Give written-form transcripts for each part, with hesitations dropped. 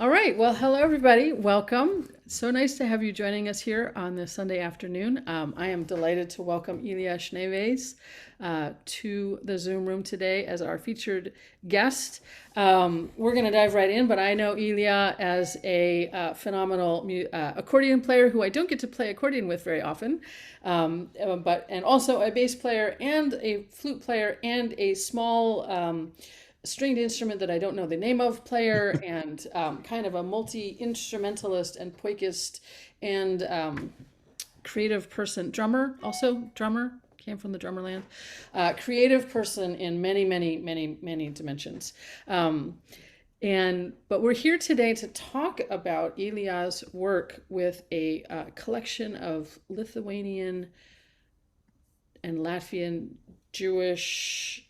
All right. Well, hello, everybody. Welcome. So nice to have you joining us here on this Sunday afternoon. I am delighted to welcome Ilya Shneyveys to the Zoom room today as our featured guest. We're going to dive right in, but I know Ilya as a phenomenal accordion player who I don't get to play accordion with very often, and also a bass player and a flute player and a small stringed instrument that I don't know the name of player and kind of a multi-instrumentalist and poikist and creative person, drummer, came from the drummer land, creative person in many dimensions. But we're here today to talk about Ilya's work with a collection of Lithuanian and Latvian Jewish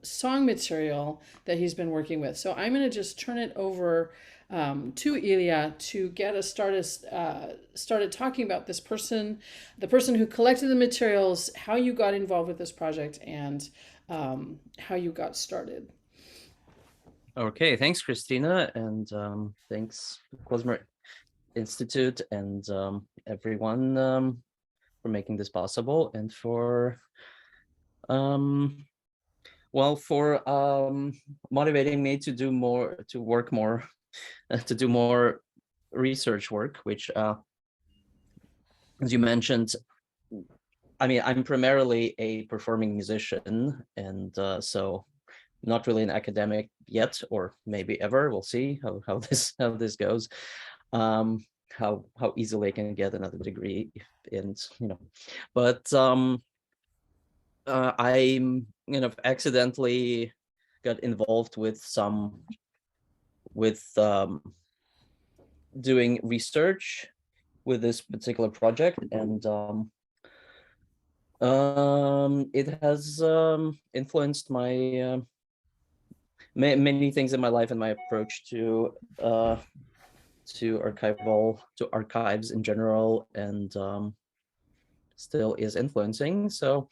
song material that he's been working with. So I'm going to just turn it over to Ilya to get us started talking about this person, the person who collected the materials, how you got involved with this project, and how you got started. Okay, thanks, Christina, and thanks, Klezmer Institute, and everyone for making this possible, and for motivating me to do more, to work more, to do more research work, which, as you mentioned, I mean, I'm primarily a performing musician, and so not really an academic yet, or maybe ever. We'll see how this goes. How easily I can get another degree, and but I'm accidentally got involved with doing research with this particular project, and it has influenced my many things in my life and my approach to archives in general, and still is influencing. So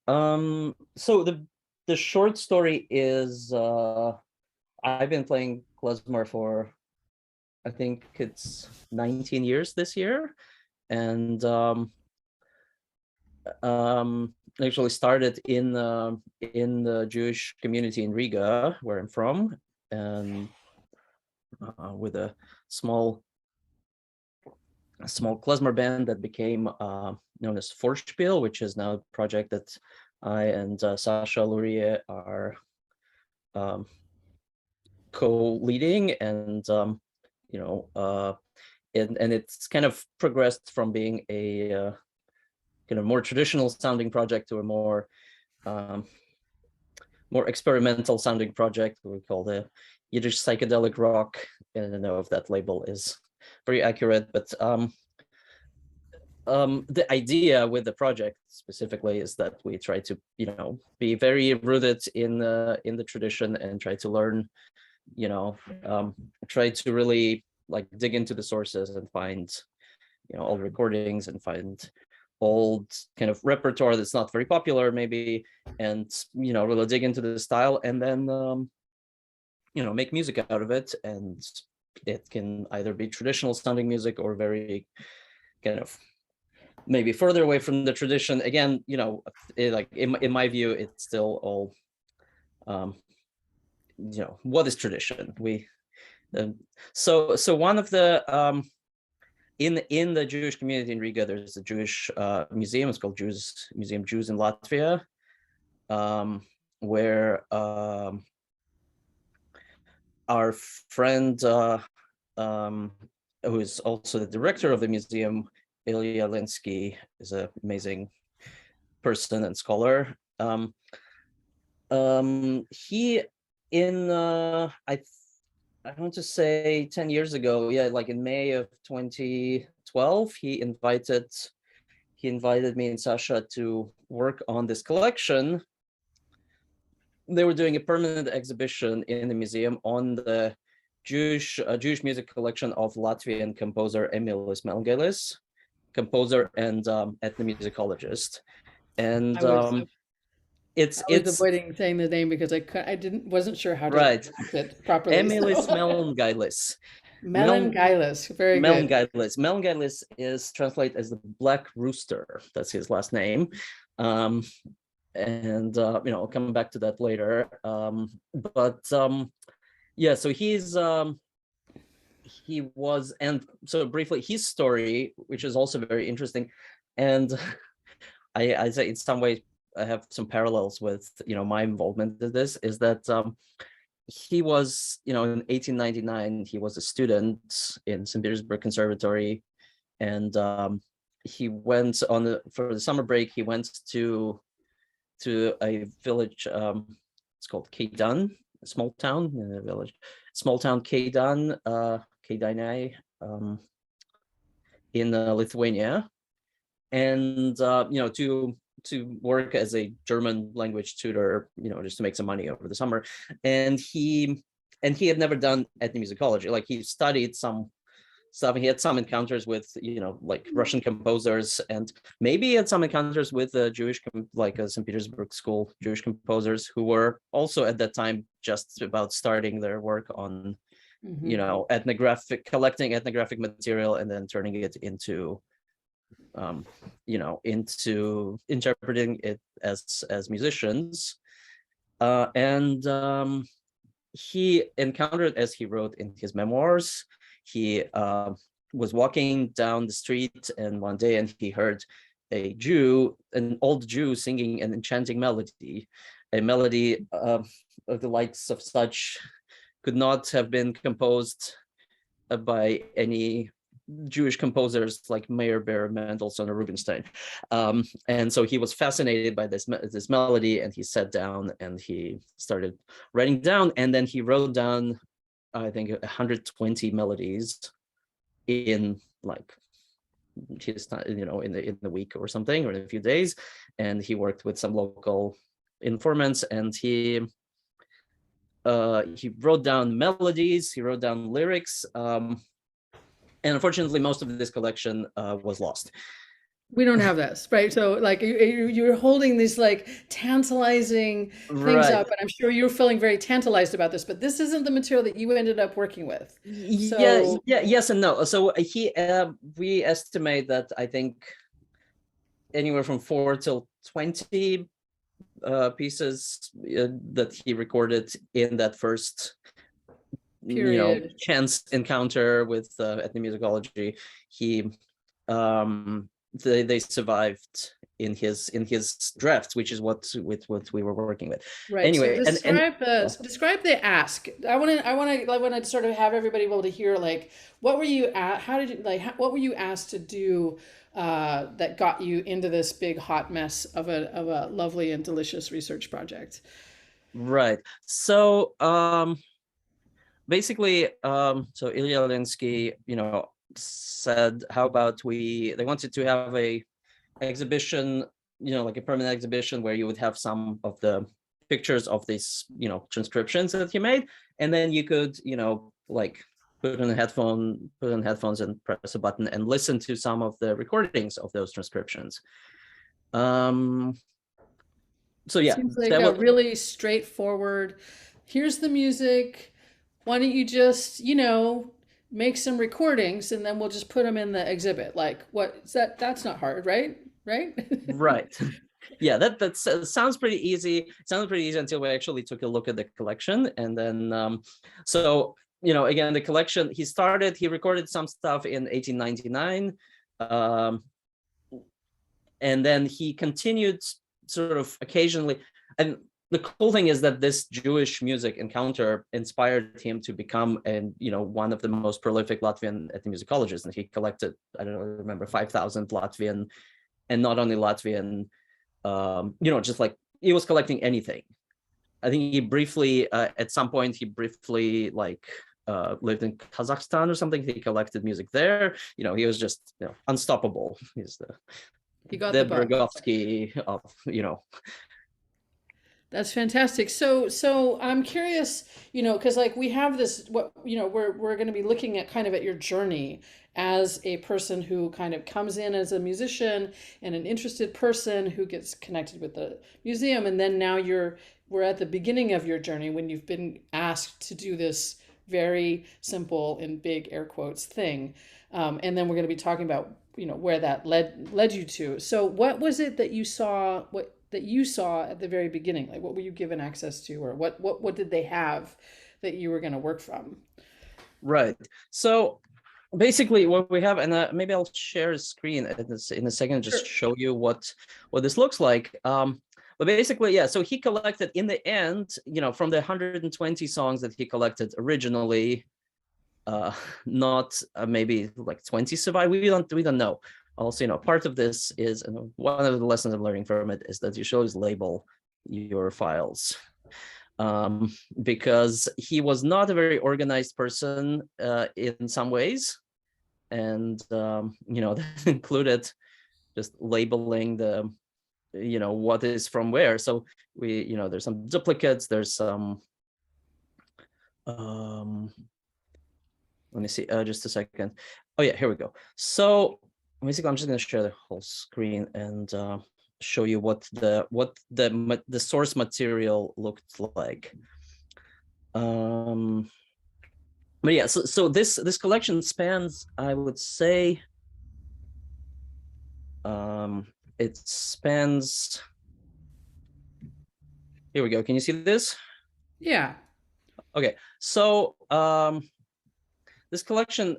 the short story is I've been playing klezmer for, I think it's 19 years this year, and actually started in the Jewish community in Riga, where I'm from, and with a small klezmer band that became known as Forshpil, which is now a project that I and Sasha Lurie are co-leading, and and it's kind of progressed from being a kind of more traditional sounding project to a more experimental sounding project we call the Yiddish psychedelic rock. And I don't know if that label is very accurate, but the idea with the project specifically is that we try to be very rooted in the tradition, and try to learn, try to really like dig into the sources and find old recordings, and find old kind of repertoire that's not very popular maybe, and really dig into the style, and then make music out of it. And it can either be traditional sounding music or very kind of maybe further away from the tradition. Again, like in my view, it's still all what is tradition. So one of the in the Jewish community in Riga, there's a Jewish museum. It's called Museum Jews in Latvia, where our friend, who is also the director of the museum, Ilya Linsky, is an amazing person and scholar. He I want to say 10 years ago, like in May of 2012, he invited me and Sasha to work on this collection. They were doing a permanent exhibition in the museum on the Jewish music collection of Latvian composer Emilis I was it's avoiding saying the name because I didn't wasn't sure how to right. pronounce it properly. Emilis So Melngailis. Melon Meln Gailis, very good. Melngailis. Melngailis is translated as the Black Rooster. That's his last name. Um, and I'll come back to that later. But yeah, so he was, and so briefly, his story, which is also very interesting, and I say in some ways I have some parallels with my involvement in this, is that he was, in 1899, he was a student in St. Petersburg Conservatory, and he went for the summer break. He went to a village. It's called Kaidan, a small town in a village, small town Kaidan, Kaidanai, in Lithuania, and to work as a German language tutor, just to make some money over the summer. And he had never done ethnomusicology. Like, he studied some stuff. He had some encounters with, like Russian composers, and maybe he had some encounters with Jewish, like St. Petersburg School Jewish composers, who were also at that time just about starting their work on, collecting ethnographic material and then turning it into into interpreting it as musicians. And he encountered, as he wrote in his memoirs, he was walking down the street, and one day, and he heard an old Jew, singing an enchanting melody, a melody of the likes of such could not have been composed by any Jewish composers like Meyerbeer, Mendelssohn, or Rubinstein. And so he was fascinated by this melody, and he sat down and he started writing down, and then he wrote down, I think, 120 melodies in like his time, in the week or something, or in a few days. And he worked with some local informants, and he wrote down melodies, he wrote down lyrics, and unfortunately most of this collection was lost. We don't have this, right? So like you're holding these like tantalizing things Right. up, and I'm sure you're feeling very tantalized about this, but this isn't the material that you ended up working with. Yeah, So yes and no. So we estimate that, I think, anywhere from 4 till 20 pieces that he recorded in that first period. chance encounter with ethnomusicology. He they survived in his drafts, which is what we were working with. Right. So Anyway, and describe the ask. I want to sort of have everybody able to hear like what were you at how did you like what were you asked to do that got you into this big hot mess of a lovely and delicious research project? right. So basically, so Ilya Linsky, said, how about they wanted to have a exhibition, like a permanent exhibition, where you would have some of the pictures of these, transcriptions that he made, and then you could, like put on headphones and press a button and listen to some of the recordings of those transcriptions. So yeah, Seems like that a was really straightforward, here's the music. Why don't you just, make some recordings and then we'll just put them in the exhibit. Like, what is that? That's not hard, right? Right? right. Yeah, that sounds pretty easy. It sounded pretty easy until we actually took a look at the collection. And then, so, again, the collection, he recorded some stuff in 1899. And then he continued sort of occasionally. And the cool thing is that this Jewish music encounter inspired him to become one of the most prolific Latvian ethnomusicologists. And he collected, I don't know, I remember 5,000 Latvian, and not only Latvian, just like he was collecting anything. I think he briefly, at some point, like lived in Kazakhstan or something. He collected music there. He was just unstoppable. He's You got the the bug. Bergovsky of, That's fantastic. So I'm curious, because like we have this, what we're going to be looking at kind of at your journey, as a person who kind of comes in as a musician and an interested person who gets connected with the museum, and then now we're at the beginning of your journey when you've been asked to do this very simple, in big air quotes, thing. And then we're going to be talking about, where that led you to. So what was it that you saw, at the very beginning? Like, what were you given access to, or what did they have that you were going to work from? Right. So basically what we have, and maybe I'll share a screen in a second, just show you what this looks like. But basically, yeah, so he collected, in the end, from the 120 songs that he collected originally, not maybe like 20 survive. We don't know. Also, part of this is, one of the lessons I'm learning from it is that you should always label your files. Because he was not a very organized person in some ways. And, that included just labeling the, what is from where. So there's some duplicates, there's some, let me see, just a second. Oh yeah, here we go. So basically, I'm just going to share the whole screen and show you what the source material looked like. But yeah, so this collection spans, I would say, it spans. Here we go. Can you see this? Yeah. Okay. So this collection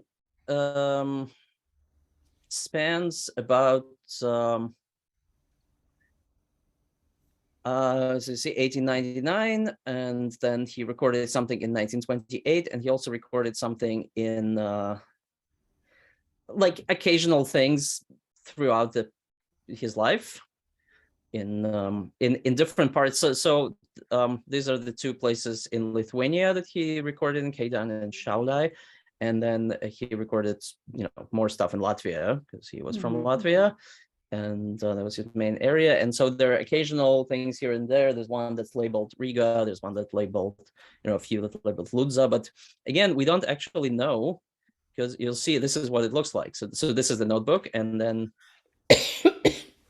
spans about let's see, 1899, and then he recorded something in 1928, and he also recorded something in like occasional things throughout his life in different parts. So these are the two places in Lithuania that he recorded, in Kaidan and Šiauliai, and then he recorded more stuff in Latvia, because he was from Latvia, and that was his main area. And so there are occasional things here and there. There's one that's labeled Riga, there's one that's labeled, a few that labeled Ludza, but again, we don't actually know, because you'll see this is what it looks like. So this is the notebook, and then this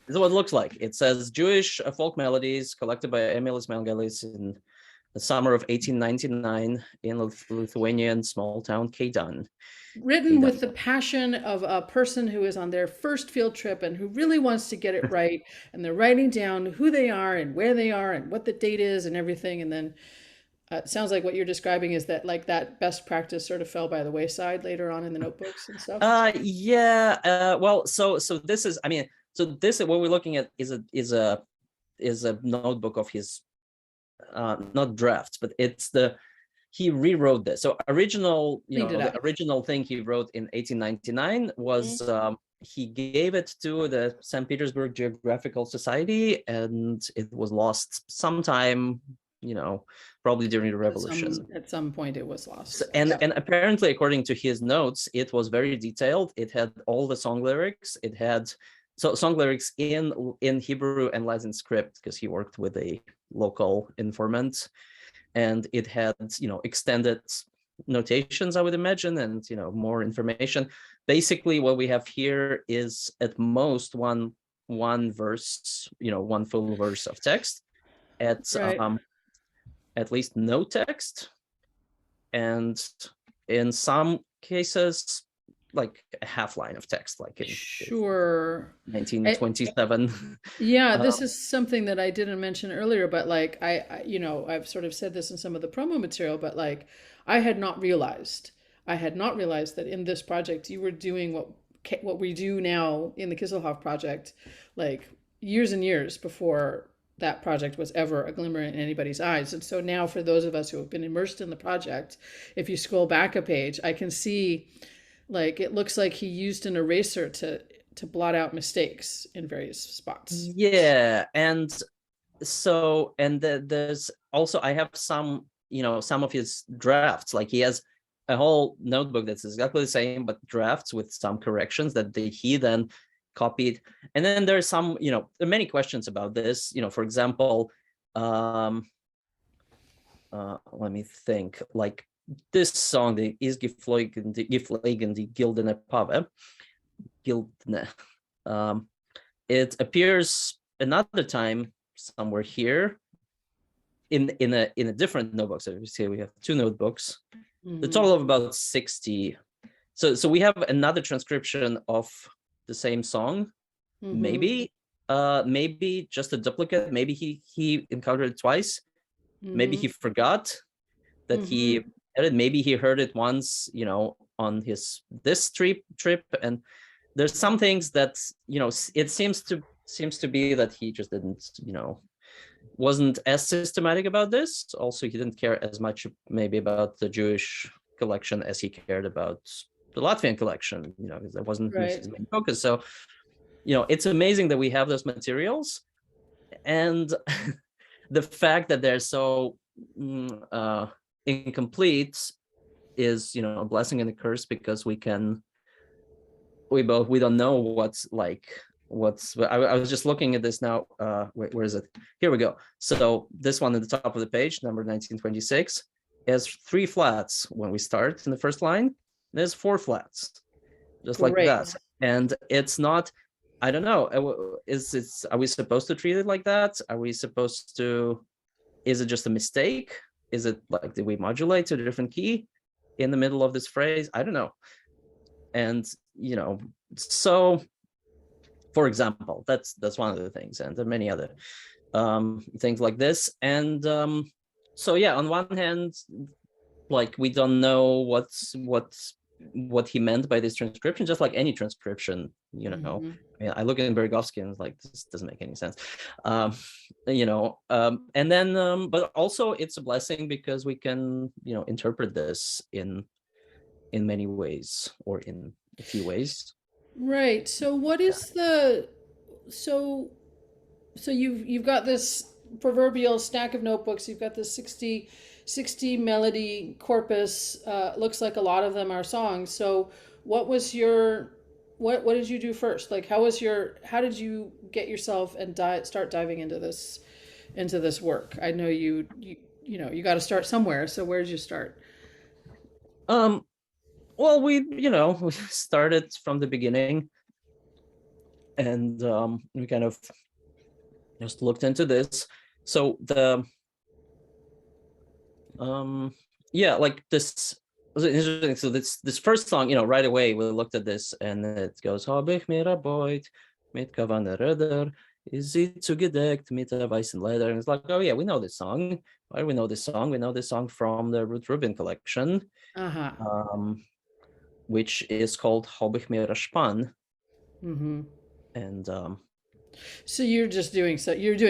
is what it looks like. It says Jewish folk melodies collected by Emilis Melgelis in the summer of 1899 in Lithuanian small town Kaidan. Written with the passion of a person who is on their first field trip and who really wants to get it right, and they're writing down who they are and where they are and what the date is and everything. And then it sounds like what you're describing is that, like, that best practice sort of fell by the wayside later on in the notebooks and stuff. Yeah. Well, so this is, what we're looking at is a notebook of his, not drafts, but he rewrote this. So the original thing he wrote in 1899 was he gave it to the St. Petersburg Geographical Society, and it was lost sometime, probably during the revolution. At some point it was lost. So, and apparently, according to his notes, it was very detailed. It had all the song lyrics. It had song lyrics in Hebrew and Latin script, because he worked with a local informant. And it had, extended notations, I would imagine, and, more information. Basically, what we have here is at most one verse, one full verse of text, at least no text, and in some cases, like a half line of text, like in 1927. Yeah, this is something that I didn't mention earlier, but like I've sort of said this in some of the promo material, but like I had not realized that in this project you were doing what we do now in the Kisselhoff project, like years and years before that project was ever a glimmer in anybody's eyes. And so now, for those of us who have been immersed in the project, if you scroll back a page, I can see, like, it looks like he used an eraser to blot out mistakes in various spots. Yeah, and so, there's also, I have some of his drafts. Like, he has a whole notebook that's exactly the same, but drafts with some corrections that he then copied. And then there's some, there are many questions about this. For example, let me think. Like, this song, the Is geflogen die Gildene Pave, Gildne, it appears another time somewhere here in a different notebook. So we see we have two notebooks, the total of about 60. So we have another transcription of the same song, maybe just a duplicate. Maybe he encountered it twice. Maybe he forgot that he edited. Maybe he heard it once, on this trip, and there's some things that it seems to be that he just didn't, wasn't as systematic about this. Also, he didn't care as much maybe about the Jewish collection as he cared about the Latvian collection, because that wasn't his main focus. So, it's amazing that we have those materials, and the fact that they're so incomplete is, a blessing and a curse, because we don't know what's I was just looking at this now. Where is it? Here we go. So this one at the top of the page, number 1926, has 3 flats when we start in the first line. There's 4 flats, just like that. And it's not, I don't know, are we supposed to treat it like that? Are we supposed to, is it just a mistake? Is it like, did we modulate to a different key in the middle of this phrase? I don't know. And, so, for example, that's one of the things, and there are many other things like this. And so, yeah, on one hand, like, we don't know what he meant by this transcription, just like any transcription, I mean, I look at Bergovsky and it's like, this doesn't make any sense, and then but also it's a blessing because we can interpret this in many ways, or in a few ways. Right. So what is so you've got this proverbial stack of notebooks. You've got this 60 melody corpus. Looks like a lot of them are songs. So what was what did you do first? Like, how did you get yourself and start diving into this work? I know you got to start somewhere. So where did you start? Well, we started from the beginning, and we kind of just looked into this. So the like this was interesting. So this first song, right away we looked at this, and it goes, "Hab ich mir a Beut mit Kavane Röder, is it zugedeckt mit der weißen Leder?" And it's like, oh yeah, we know this song. Why do we know this song? We know this song from the Ruth Rubin collection, which is called "Hab ich mir a Spann." And so you're doing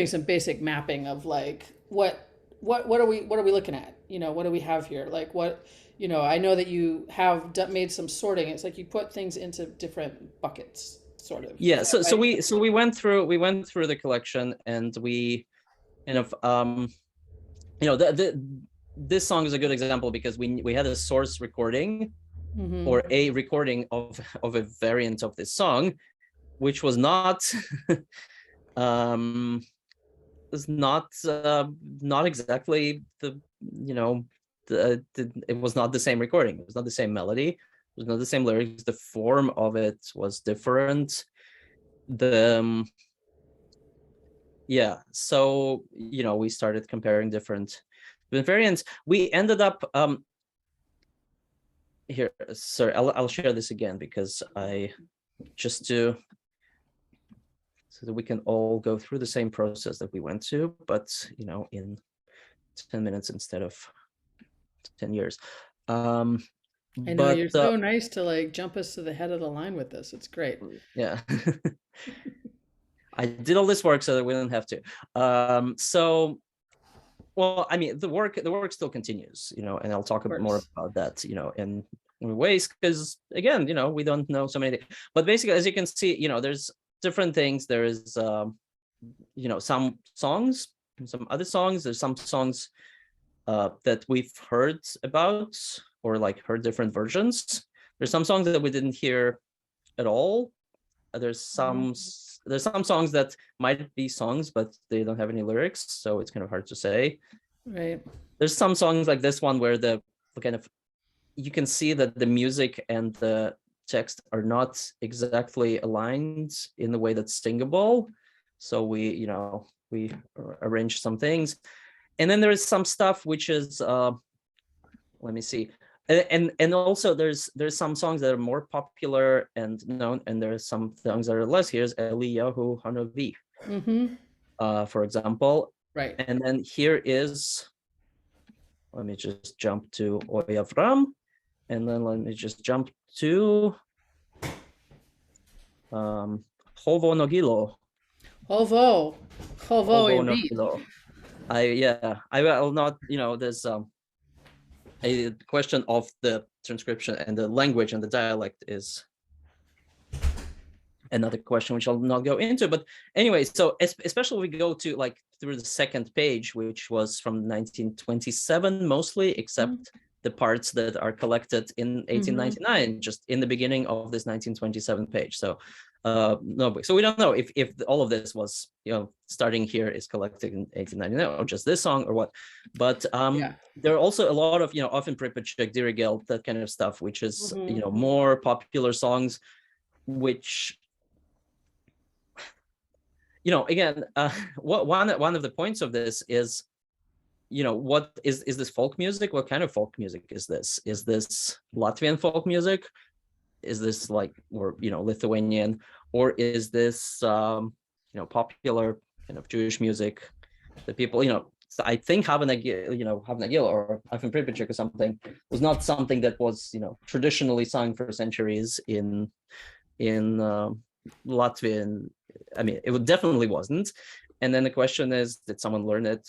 some basic mapping of like what are we looking at? What do we have here? Like what, I know that you have made some sorting. It's like you put things into different buckets, sort of. Yeah. So we went through the collection, and we kind of this song is a good example because we had a source recording, or a recording of a variant of this song, which was not not exactly it was not the same recording. It was not the same melody. It was not the same lyrics. The form of it was different. So we started comparing different variants. We ended up here. Sorry, I'll share this again because so that we can all go through the same process that we went to, but in 10 minutes instead of 10 years. I know, you're so nice to like jump us to the head of the line with this. It's great. Yeah. I did all this work so that we don't have to. So, well, I mean, the work still continues, and I'll talk a bit more about that, in ways, because again, we don't know so many things. But basically, as you can see, there's different things. There is, some songs, some other songs. There's some songs that we've heard about, or like heard different versions. There's some songs that we didn't hear at all. There's some songs that might be songs, but they don't have any lyrics, so it's kind of hard to say. Right. There's some songs like this one where the kind of, you can see that the music and the text are not exactly aligned in the way that's singable. So we arrange some things. And then there is some stuff which is, let me see. And also there's some songs that are more popular and known, and there's some songs that are less. Here's Eliyahu Hanavi, for example. Right. And then here is, let me just jump to Oyavram, and then let me just jump to Hovo Nogilo. Hovo indeed. Nogilo. I will not, there's a question of the transcription and the language and the dialect is another question which I'll not go into. But anyway, so especially we go to like through the second page, which was from 1927 mostly, except the parts that are collected in 1899, just in the beginning of this 1927 page. So no, so we don't know if all of this was, starting here is collected in 1899 or just this song or what. But there are also a lot of, often Pripyat, Dirigelt, that kind of stuff, which is, more popular songs, which, again, one of the points of this is, what is this folk music? What kind of folk music is this? Is this Latvian folk music? Is this Lithuanian, or is this popular kind of Jewish music that people, I think Havnagil or Afin Pripyat or something was not something that was, traditionally sung for centuries in Latvian. I mean, it definitely wasn't. And then the question is, did someone learn it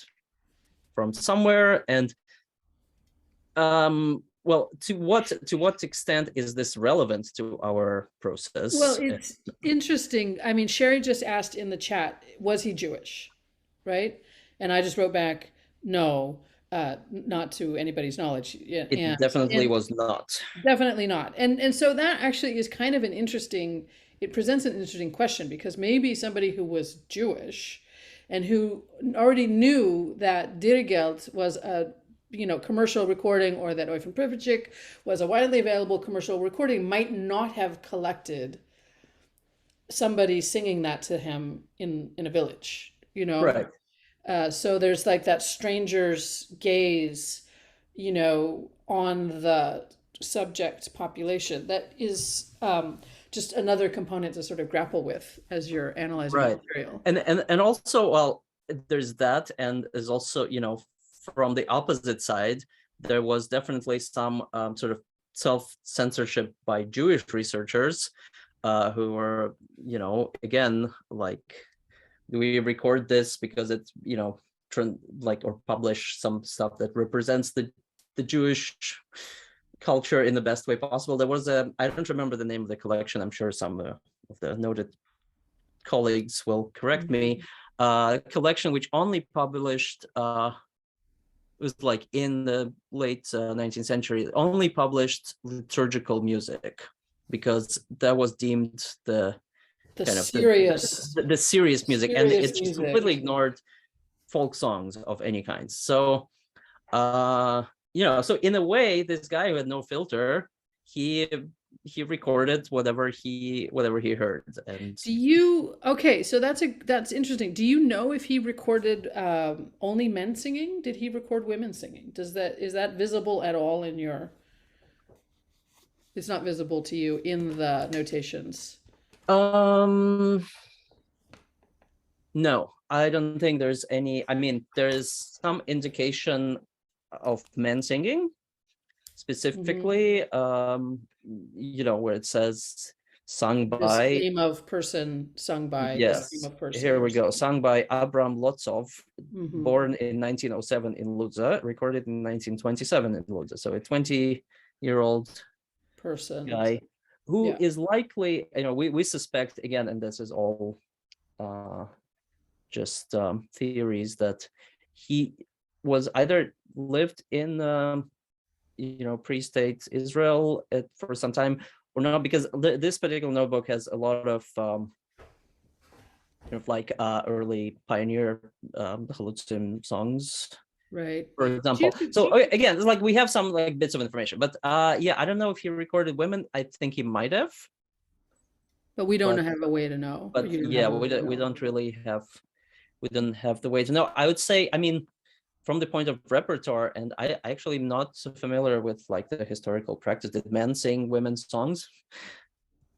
from somewhere? And well, to what extent is this relevant to our process? Well, it's interesting. I mean, Sherry just asked in the chat, was he Jewish, right? And I just wrote back, no, not to anybody's knowledge. It definitely was not. Definitely not. And so that actually is kind of it presents an interesting question, because maybe somebody who was Jewish and who already knew that Dirigelt was a commercial recording, or that Eufen Pripyat was a widely available commercial recording, might not have collected somebody singing that to him in a village, Right. So there's like that stranger's gaze, on the subject population. That is just another component to sort of grapple with as you're analyzing the material. And also, well, there's that, and there's also, from the opposite side, there was definitely some sort of self-censorship by Jewish researchers who were, again, like, do we record this because it's, or publish some stuff that represents the Jewish culture in the best way possible. There was I don't remember the name of the collection. I'm sure some of the noted colleagues will correct me. Collection which only published, was like in the late 19th century, only published liturgical music, because that was deemed the serious music, and it just completely ignored folk songs of any kind. So so in a way, this guy who had no filter, he recorded whatever he heard. And so that's interesting. Do you know if he recorded only men singing? Did he record women singing? Is that visible at all in your? It's not visible to you in the notations. No, I don't think there's any. I mean, there is some indication of men singing, specifically, where it says sung by this name of person, sung by. Yes, name of person. Here we go. Sung by Abram Lotsov, born in 1907 in Ludza, recorded in 1927 in Ludza. So a 20-year-old person guy who is likely, we suspect, again, and this is all just theories, that he was either lived in pre-state Israel for some time or not, because this particular notebook has a lot of early pioneer Chalutzim songs Right. for Do you, example. do So you, okay, again, it's like we have some like bits of information, but yeah, I don't know if he recorded women. I think he might have, but we don't but have a way to know, or you don't yeah, have a way to we know. don't really have, we don't have the way to know. I would say, I mean, from the point of repertoire, and I actually am not so familiar with like the historical practice. Did men sing women's songs?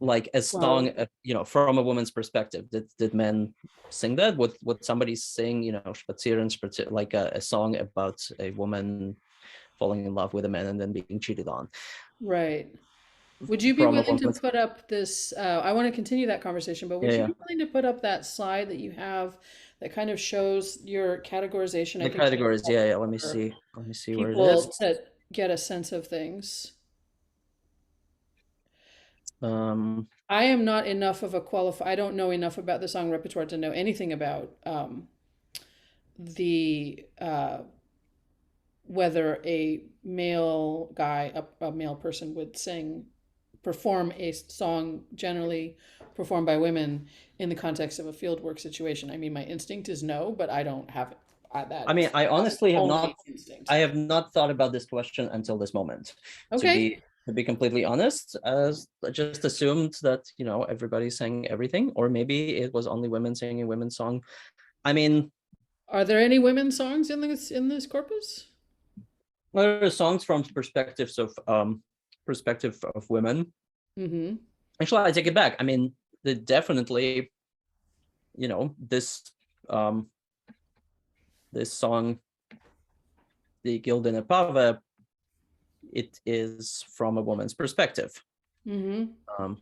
Like a song, Well, from a woman's perspective, did men sing that? Would somebody sing, Spazieren, like a song about a woman falling in love with a man and then being cheated on right. Would you be from a willing to woman's? put up this? I want to continue that conversation, but Yeah, would you yeah. be willing to put up that slide that you have that kind of shows your categorization? I The think that's categories, yeah, helpful yeah. Let me for see. Let me see where it is. people to get a sense of things. Um, I am not enough of a qualified. I don't know enough about the song repertoire to know anything about the whether a male guy, a male person would perform a song generally performed by women in the context of a fieldwork situation. I mean, my instinct is no, but I don't have it. I mean, I honestly have not. Only instinct. I have not thought about this question until this moment. To Okay. be to be completely honest, as I just assumed that everybody sang everything, or maybe it was only women singing women's song. I mean, Are there any women's songs in this corpus? there are songs from perspective of women. Mm-hmm. Actually, I take it back. I mean, definitely, this this song, the Gildene Pave, it is from a woman's perspective. Mm-hmm.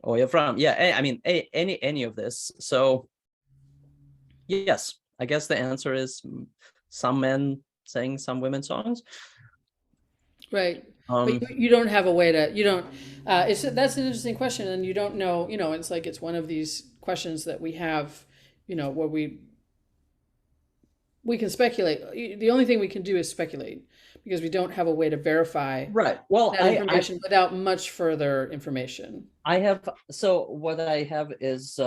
Oh, yeah, I mean, any of this. So yes, I guess the answer is some men sang some women's songs. Right. Um, But you don't have a way to, you don't, that's an interesting question, and you don't know, it's like it's one of these questions that we have, where we can speculate. The only thing we can do is speculate because we don't have a way to verify right. Well, that information without much further information. I have, so what I have is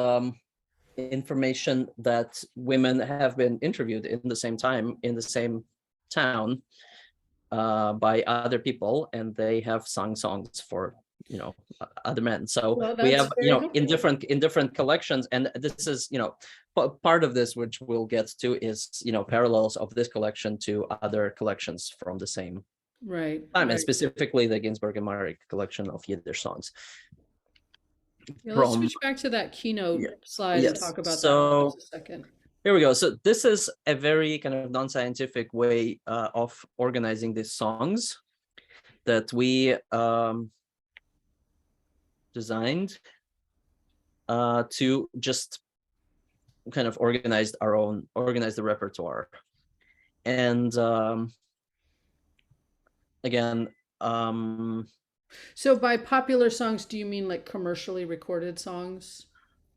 information that women have been interviewed in the same time in the same town by other people, and they have sung songs for other men. So Well, we that's have very in helpful. different collections, and this is part of this, which we'll get to, is parallels of this collection to other collections from the same Right, time, and right. specifically the Ginsberg and Marek collection of Yiddish songs. Yeah, let's From switch back to that keynote Yeah. slide and Yes. talk about that for So just a second. here we go. So this is a very kind of non-scientific way of organizing these songs that we designed to just kind of organize the repertoire. And again, So by popular songs, do you mean like commercially recorded songs?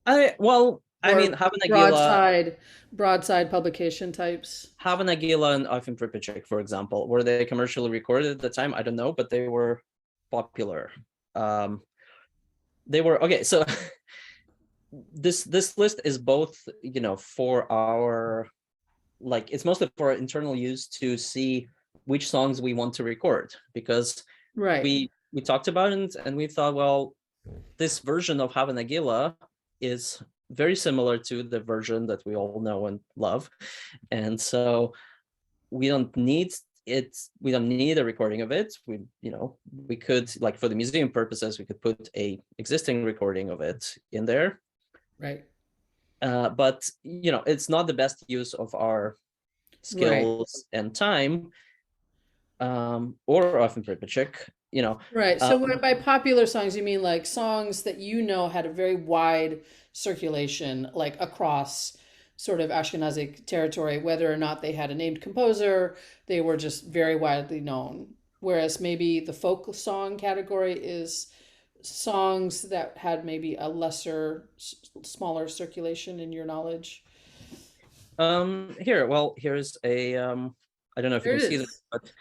I mean, Or broadside publication types? Have Nagila and Alpen Klezmer, for example, were they commercially recorded at the time? I don't know, but they were popular. They were okay. So this list is both, for our, like, it's mostly for internal use to see which songs we want to record, because Right. we talked about it and we thought, well, this version of Have Nagila is very similar to the version that we all know and love, and so we don't need a recording of it. We could, like, for the museum purposes, we could put a existing recording of it in there, Right. but it's not the best use of our skills and time, or often check. Right. So by popular songs, you mean like songs that had a very wide circulation, like across sort of Ashkenazic territory, whether or not they had a named composer, they were just very widely known. Whereas maybe the folk song category is songs that had maybe a smaller circulation in your knowledge. Here's a I don't know if you There can it see this, is. but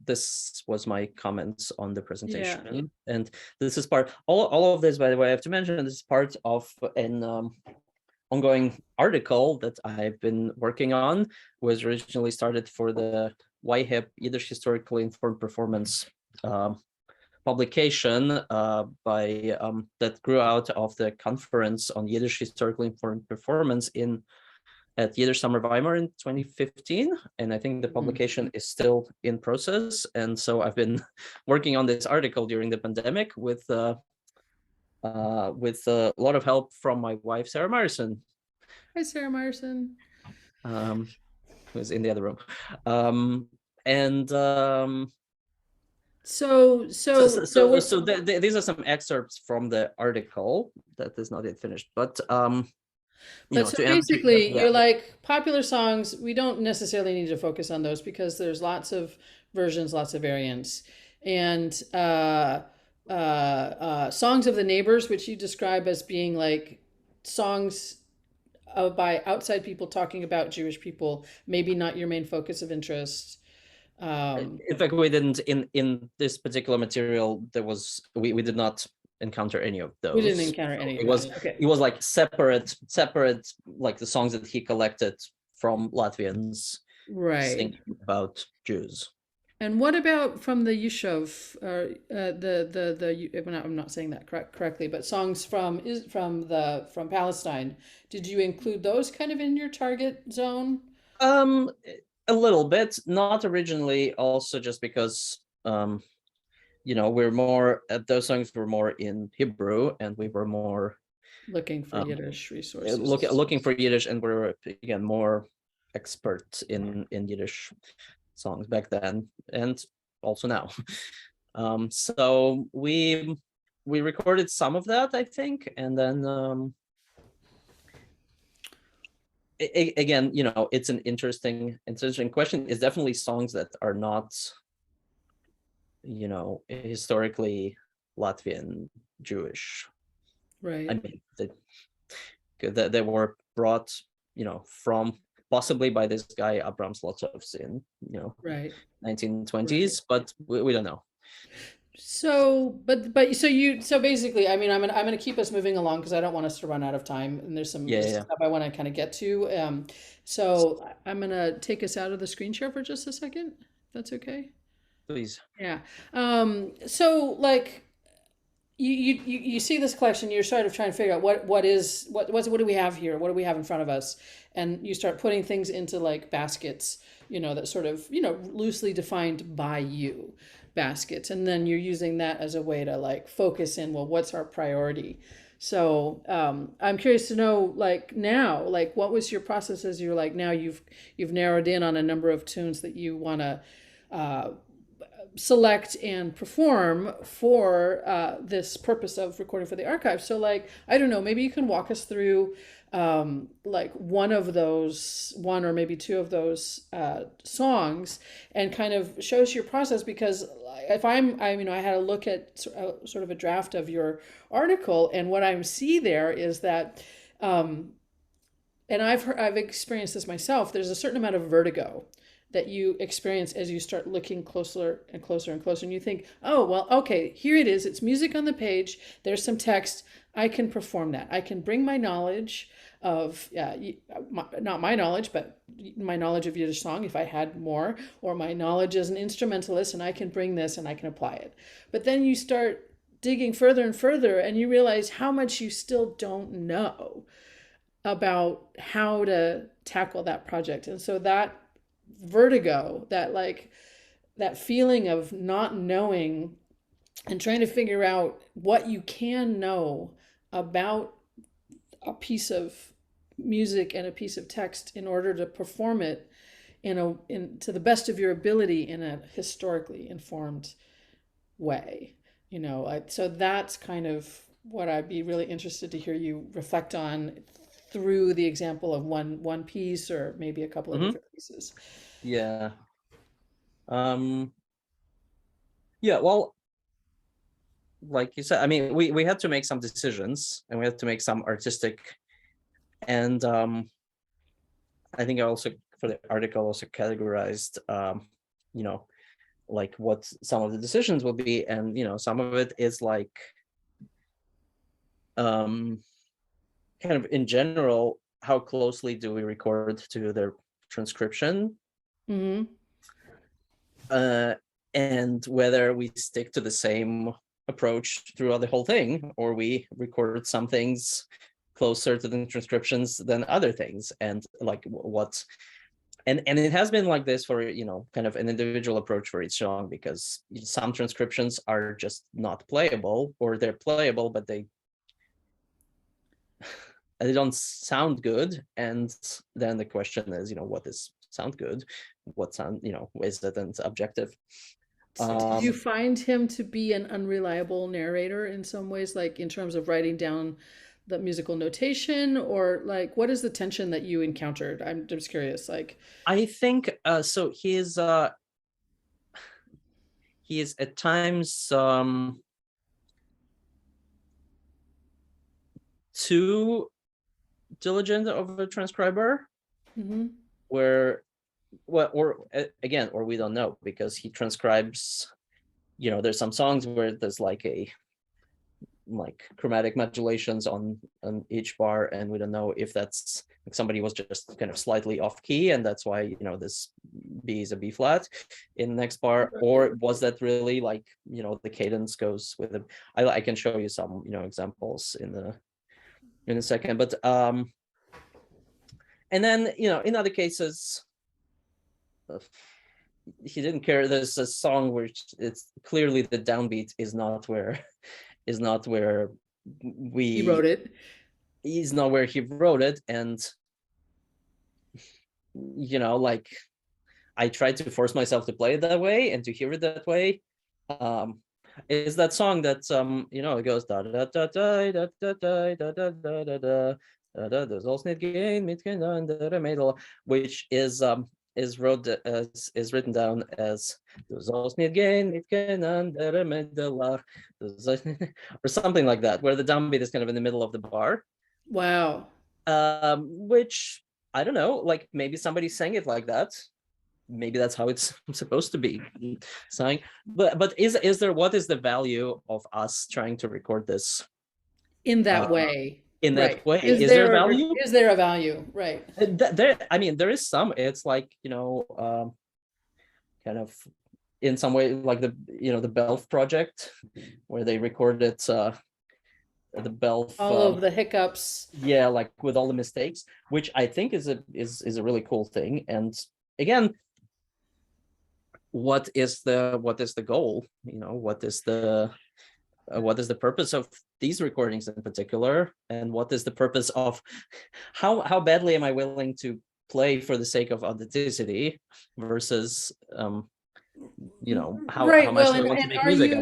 this was my comments on the presentation, and this is all of this, by the way, I have to mention, this is part of ongoing article that I've been working on was originally started for the YHIP Yiddish Historically Informed Performance publication that grew out of the conference on Yiddish Historically Informed Performance at Yiddish Summer Weimar in 2015, and I think the publication is still in process. And so I've been working on this article during the pandemic with a lot of help from my wife, Sarah Myerson. Hi, Sarah Myerson. Who's in the other room. These are some excerpts from the article that is not yet finished, but basically, you're like, popular songs, we don't necessarily need to focus on those because there's lots of versions, lots of variants. And songs of the neighbors, which you describe as being like songs by outside people talking about Jewish people, maybe not your main focus of interest. In fact, we didn't in this particular material. We did not encounter any of those. We didn't encounter any. It was like separate, like the songs that he collected from Latvians, right, singing about Jews. And what about from the Yishuv, or I'm not saying that correctly, but songs from Palestine? Did you include those kind of in your target zone? A little bit, not originally. Also, just because we're more those songs were more in Hebrew, and we were more looking for Yiddish resources. Looking for Yiddish, and we're again more experts in Yiddish songs back then, and also now. So we recorded some of that, I think, and then again, it's an interesting question. It's definitely songs that are not, historically Latvian Jewish. Right. I mean, they were brought, from possibly by this guy Abram Zlotovs in, right, 1920s, but we don't know. So basically, I mean, I'm gonna keep us moving along because I don't want us to run out of time, and there's some stuff I want to kind of get to. So I'm gonna take us out of the screen share for just a second. If that's okay. Please. Yeah. So like, you see this collection, you're sort of trying to figure out what do we have here? What do we have in front of us? And you start putting things into like baskets, that sort of, loosely defined by you baskets. And then you're using that as a way to like focus in, well, what's our priority? So I'm curious to know, like now, like what was your process as you're like, now you've narrowed in on a number of tunes that you want to select and perform for this purpose of recording for the archive. So like, I don't know, maybe you can walk us through like one or maybe two of those songs, and kind of shows your process. Because if I had a look at sort of a draft of your article, and what I see there is that, and I've experienced this myself, there's a certain amount of vertigo that you experience as you start looking closer and closer and closer, and you think, oh, well, okay, here it is. It's music on the page. There's some text. I can perform that. I can bring my knowledge of, not my knowledge, but my knowledge of Yiddish song, if I had more, or my knowledge as an instrumentalist, and I can bring this and I can apply it. But then you start digging further and further, and you realize how much you still don't know about how to tackle that project. And so that vertigo, that feeling of not knowing and trying to figure out what you can know about a piece of music and a piece of text in order to perform it to the best of your ability in a historically informed way. So that's kind of what I'd be really interested to hear you reflect on through the example of one piece, or maybe a couple of different pieces. Yeah. Well, like you said, I mean, we had to make some decisions, and we had to make some artistic, and I think I also, for the article, also categorized, like what some of the decisions will be. And, some of it is like, kind of in general, how closely do we record to their transcription, and whether we stick to the same approach throughout the whole thing, or we record some things closer to the transcriptions than other things, and like what. And it has been like this for, kind of an individual approach for each song, because some transcriptions are just not playable, or they're playable, but they don't sound good. And then the question is, what is sound good? What sound, is that an objective? Did you find him to be an unreliable narrator in some ways, like in terms of writing down the musical notation, or like what is the tension that you encountered? I'm just curious. Like, I think so. He is at times too diligent of a transcriber, where, well, or again, or we don't know, because he transcribes, there's some songs where there's like chromatic modulations on each bar, and we don't know if that's like somebody was just kind of slightly off key, and that's why this B is a B flat in the next bar, or was that really like, the cadence goes with it. I can show you some examples in a second, but and then in other cases he didn't care. There's a song which it's clearly the downbeat is not where he wrote it. He's not where he wrote it, and like I tried to force myself to play it that way and to hear it that way. Is that song that it goes da da da da da da da da da da da da da, there's also again which is written down as or something like that, where the downbeat is kind of in the middle of the bar. Wow. Which I don't know, like maybe somebody sang it like that. Maybe that's how it's supposed to be sang. But what is the value of us trying to record this in that way? In that right. way, is there value? Is there a value? Right. There is some. It's like kind of in some way like the the Belf project, where they recorded the Belf all of the hiccups. Yeah, like with all the mistakes, which I think is a really cool thing. And again, what is the goal? What is the purpose of these recordings in particular, and what is the purpose of how badly am I willing to play for the sake of authenticity versus how much do I want to make music?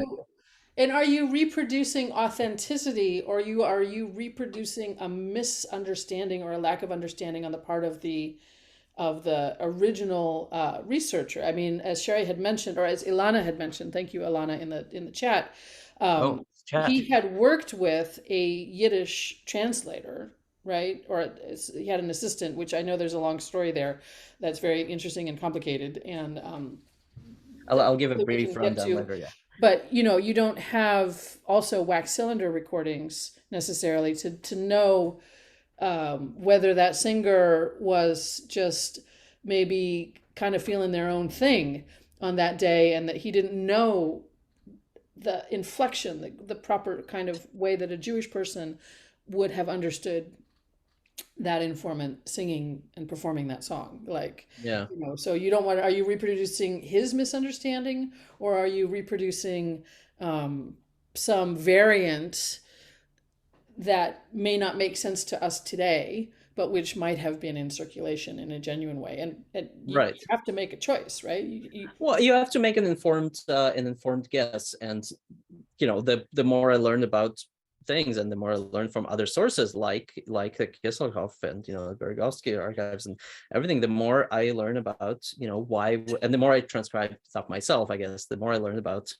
And are you reproducing authenticity, or are you reproducing a misunderstanding or a lack of understanding on the part of the original researcher? I mean, as Sherry had mentioned, or as Ilana had mentioned, thank you, Ilana, in the chat. He had worked with a Yiddish translator, right? Or he had an assistant, which I know there's a long story there that's very interesting and complicated. And I'll give a brief rundown later. Yeah. But you don't have also wax cylinder recordings necessarily to know whether that singer was just maybe kind of feeling their own thing on that day, and that he didn't know the inflection, the proper kind of way that a Jewish person would have understood that informant singing and performing that song. Like, so you don't are you reproducing his misunderstanding, or are you reproducing some variant that may not make sense to us today, but which might have been in circulation in a genuine way? And you have to make a choice, right? You have to make an informed guess. And the more I learn about things, and the more I learn from other sources like the Kisselhoff and the Bergowski archives and everything, the more I learn about why, and the more I transcribe stuff myself, I guess, the more I learn about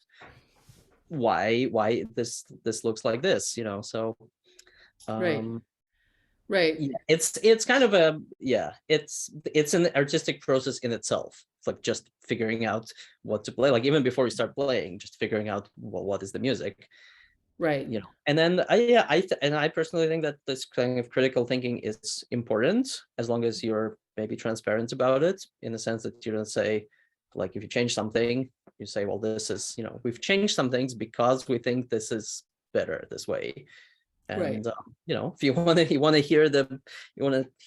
why this looks like this. So right. It's kind of it's an artistic process in itself. It's like just figuring out what to play, like even before you start playing, just figuring out what is the music. Right. And then I personally think that this kind of critical thinking is important, as long as you're maybe transparent about it, in the sense that you don't say, like, if you change something, you say, well, this is, we've changed some things because we think this is better this way. And if you want to hear the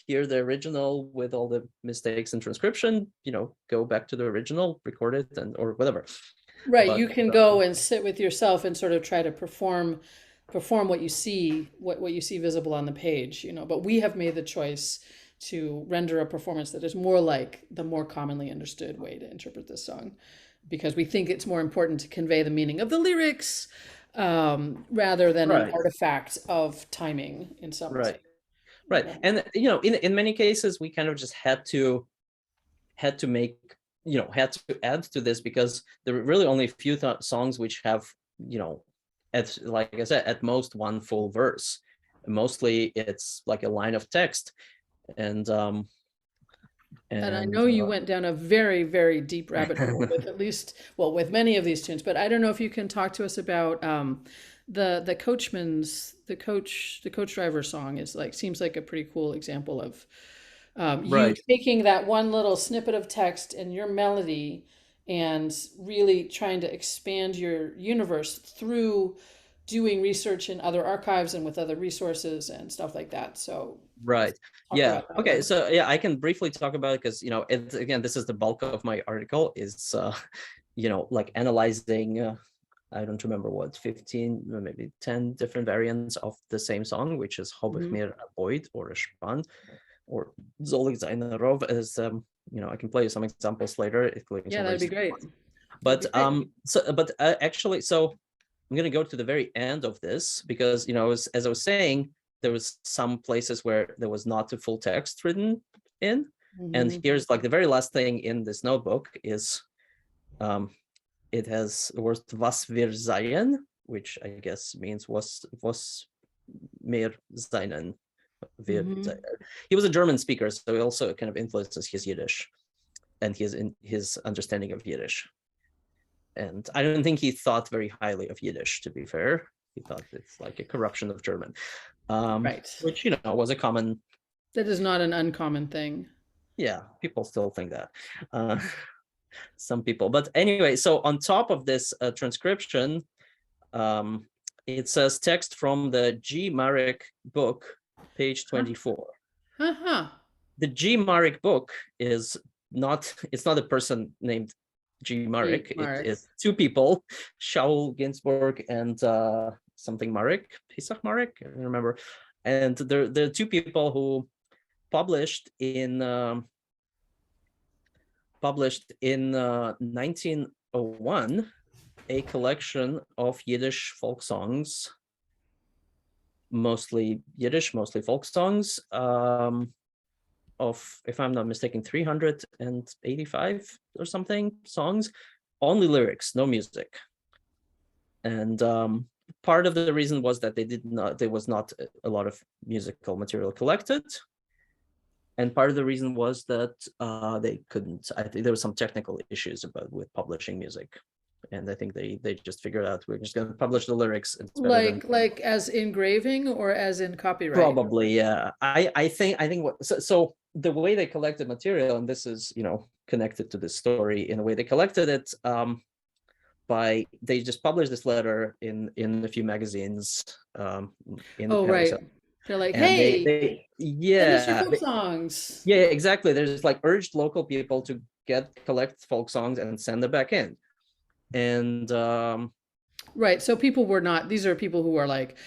original with all the mistakes in transcription, go back to the original, record it, or whatever. Right, you can go and sit with yourself and sort of try to perform what you see, what you see visible on the page, But we have made the choice to render a performance that is more like the more commonly understood way to interpret this song, because we think it's more important to convey the meaning of the lyrics, rather than an artifact of timing in some way. Right. And in many cases we kind of just had to make had to add to this, because there were really only a few songs which have like I said, at most one full verse. Mostly it's like a line of text. And I know you went down a very, very deep rabbit hole with many of these tunes, but I don't know if you can talk to us about the coach driver song seems like a pretty cool example of you taking that one little snippet of text and your melody and really trying to expand your universe through doing research in other archives and with other resources and stuff like that. So yeah. Okay. So yeah, I can briefly talk about it, because again, this is the bulk of my article, is like analyzing I don't remember what, 15, maybe 10 different variants of the same song, which is Habe ich mir erbeut or Span, or Soll ich seine Rov, as I can play you some examples later. Yeah, that'd be great. But actually, so I'm going to go to the very end of this, because as I was saying, there was some places where there was not a full text written in, and here's like the very last thing in this notebook is it has the word was wir sein, which I guess means was mehr seinen. He was a German speaker, so he also kind of influences his Yiddish and his understanding of Yiddish. And I don't think he thought very highly of Yiddish, to be fair. He thought it's like a corruption of German, which was a common. That is not an uncommon thing. Yeah, people still think that. Some people, but anyway, so on top of this transcription, it says text from the G. Marek book, page 24. The G. Marek book is not, it's not a person named G. Marek. It is two people, Shaul Ginsburg and something Marek, Pesach Marek, I don't remember. And they're two people who published in 1901 a collection of Yiddish folk songs, mostly Yiddish, mostly folk songs, of, if I'm not mistaken, 385 or something songs, only lyrics, no music. And part of the reason was that there was not a lot of musical material collected. And part of the reason was that they couldn't, I think there were some technical issues with publishing music. And I think they just figured out, we're just going to publish the lyrics. Like as engraving or as in copyright? Probably, yeah. I think so the way they collected material, and this is, connected to this story in a way, they collected it they just published this letter in a few magazines. They're like, and hey, yeah, your folk songs. Yeah, exactly. There's like urged local people to collect folk songs and send them back in. And right, so people were not, these are people who are like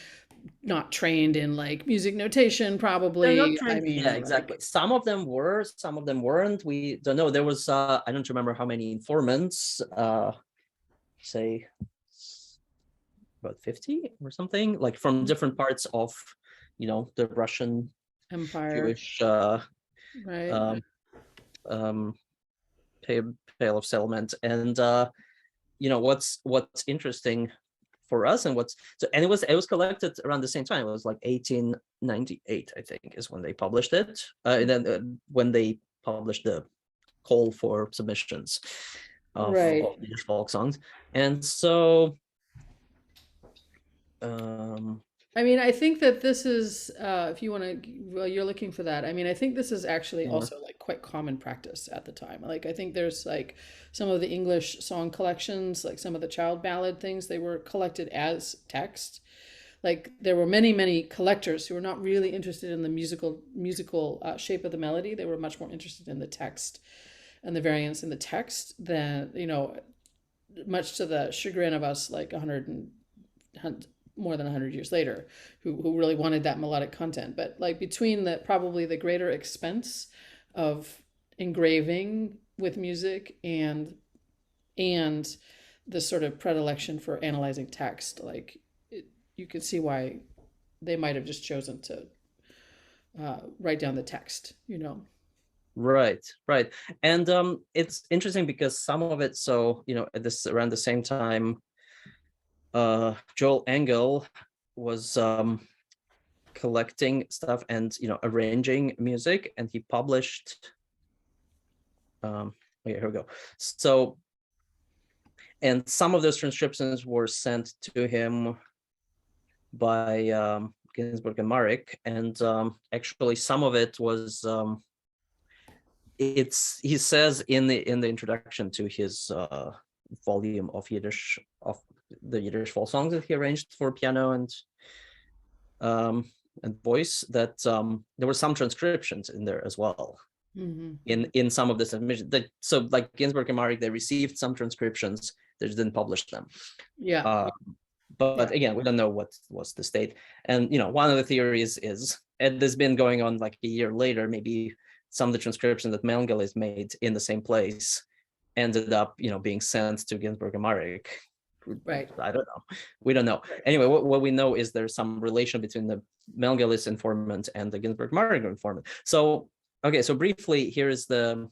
not trained in like music notation, probably. I mean, yeah, exactly. Some of them were, some of them weren't. We don't know. There was I don't remember how many informants, say about 50 or something, like from different parts of the Russian Empire, Jewish pale of settlement. And what's interesting for us, and it was collected around the same time. It was like 1898, I think, is when they published it, and then when they published the call for submissions of Yiddish folk songs. And so I mean, I think that this is, if you want to, well, you're looking for that. I mean, I think this is actually Yeah. also like quite common practice at the time. Like, I think there's like some of the English song collections, like some of the child ballad things, they were collected as text. Like, there were many, many collectors who were not really interested in the musical shape of the melody. They were much more interested in the text and the variance in the text than, much to the chagrin of us, like 100 and more than 100 years later, who really wanted that melodic content. But like between the probably the greater expense of engraving with music and the sort of predilection for analyzing text, like you can see why they might have just chosen to write down the text. Right, right. And it's interesting because some of it, so at this around the same time, Joel Engel was collecting stuff and arranging music, and he published okay, here we go. So, and some of those transcriptions were sent to him by Ginsberg and Marek, and actually some of it was he says in the introduction to his volume of the Yiddish folk songs that he arranged for piano and voice, that there were some transcriptions in there as well. In some of the submissions, so like Ginsberg and Marek, they received some transcriptions, they just didn't publish them. But again, we don't know what was the state. And one of the theories is, and this has been going on like a year later, maybe some of the transcriptions that Melngelis made in the same place ended up, being sent to Ginsberg and Marek. Right. I don't know. We don't know. Anyway, what we know is there's some relation between the Melngelis informant and the Ginsberg-Marek informant. So, okay, so briefly, here's the,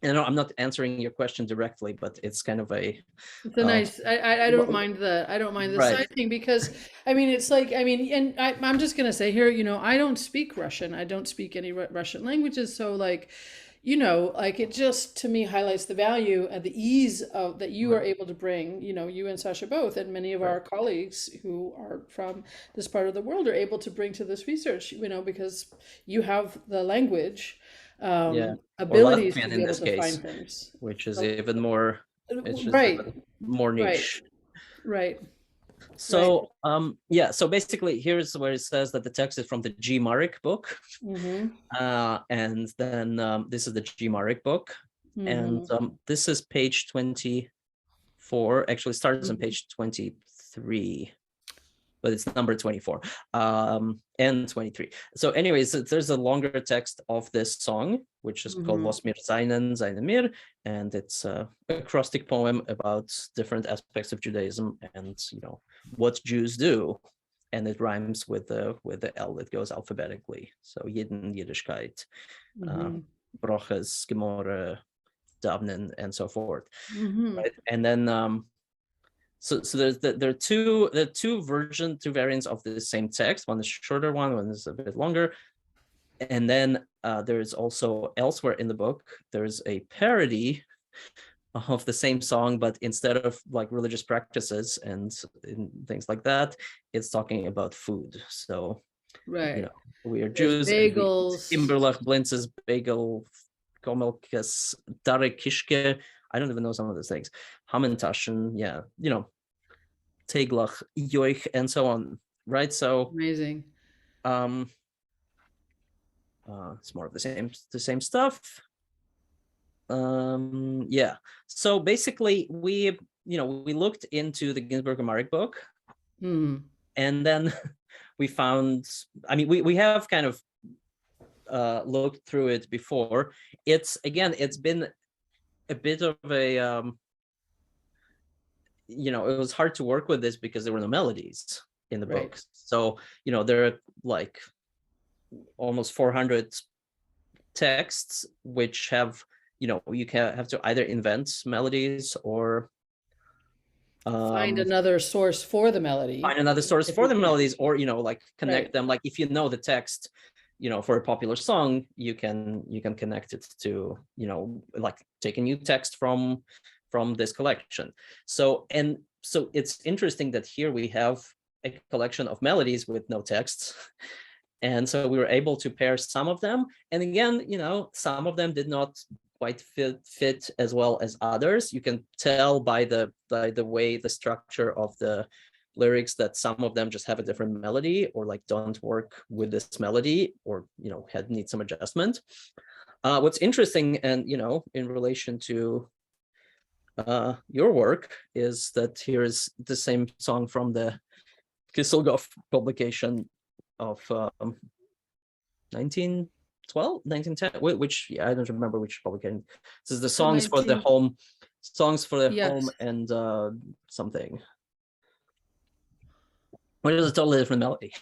I'm not answering your question directly, but it's kind of a. It's a nice. I don't mind the Right. side thing, because I mean it's like, and I'm just gonna say here, I don't speak Russian. I don't speak any Russian languages, so like, like it just to me highlights the value and the ease of that you are able to bring. You and Sasha both, and many of our colleagues who are from this part of the world are able to bring to this research. Because you have the language. Abilities to be able to find things, which is even more, right, more niche. Right. So so basically here's where it says that the text is from the G. Marek book, and then this is the G. Marek book, and this is page 24. Actually starts on page 23, but it's number 24 and 23. So anyways, there's a longer text of this song, which is called Was mir seine mir, and it's a acrostic poem about different aspects of Judaism and what Jews do, and it rhymes with the L that goes alphabetically. So Yidden, Yiddishkeit, Broches, Gemore, Davnen, and so forth. Right? And then so there are two variants of the same text. One is shorter, one is a bit longer. And then there is also elsewhere in the book, there's a parody of the same song, but instead of like religious practices and things like that, it's talking about food. So we are Jews. Bagels, Imberlach, Blintzes, bagel, Gomelkes, Dare Kishke. I don't even know some of those things. Hammentaschen, Teglach, Yoich, and so on. Right. So amazing. It's more of the same stuff. So basically we looked into the Ginsberg and Marek book, and then we found, we have kind of looked through it before. It's been a bit of a it was hard to work with this because there were no melodies in the books. So there are like almost 400 texts which have you have to either invent melodies or find another source for the melody. Or like connect them. Like if you know the text, for a popular song, you can connect it to like take a new text from this collection. So it's interesting that here we have a collection of melodies with no texts. And so we were able to pair some of them. And again, some of them did not quite fit as well as others. You can tell by the way the structure of the lyrics that some of them just have a different melody, or like don't work with this melody, or need some adjustment. What's interesting, and in relation to your work, is that here's the same song from the Kisselgoff publication of 1912, 1910, which I don't remember which publication. This is the songs for the home, home, and something. Which is a totally different melody.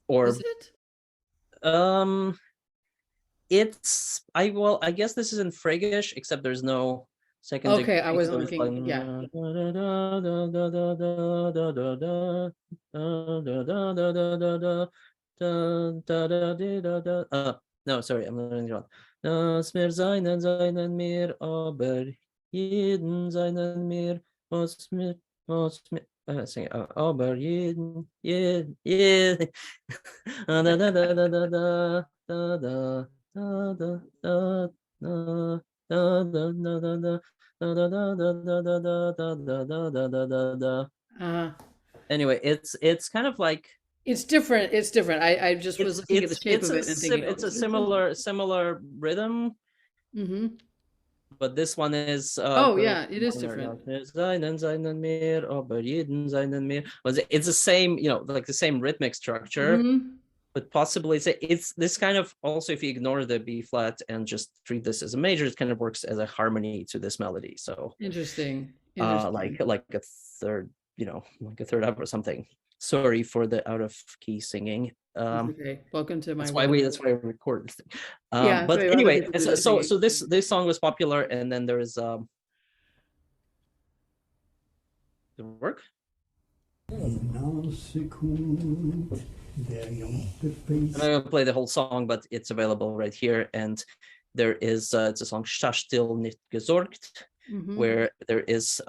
Or is it? It's I guess this is in Frege, except there's no second degree. Okay, I was looking. Yeah. No, sorry, I'm learning wrong. Mir seinen mir, aber jeden seinen mir, was mir, sing it. Aber jeden, yeah. Da da da da da da da da da da. Anyway, it's kind of like it's different. It's different. I just was looking at the shape of it and thinking it's a similar rhythm. But this one is yeah, it is different. It's the same, like the same rhythmic structure. But possibly it's this kind of, also if you ignore the B flat and just treat this as a major, it kind of works as a harmony to this melody. So interesting. Like a third, like a third up or something. Sorry for the out of key singing. Okay. Welcome to my. That's why we record this thing. But anyway, so this song was popular, and then there is the work. I'm not gonna play the whole song, but it's available right here. And there is it's a song Shtetl nicht gesorgt, where there is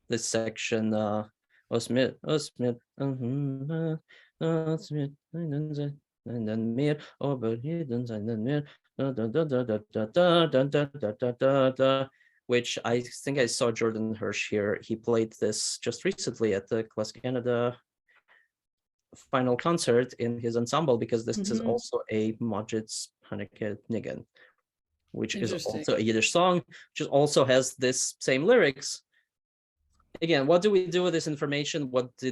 this section was mit mir, aber jeden seinen mir, which I think I saw Jordan Hirsch here. He played this just recently at the Class Canada final concert in his ensemble, because this is also a Modzitz Haneke Nigen, which is also a Yiddish song, which also has this same lyrics. Again, what do we do with this information? What's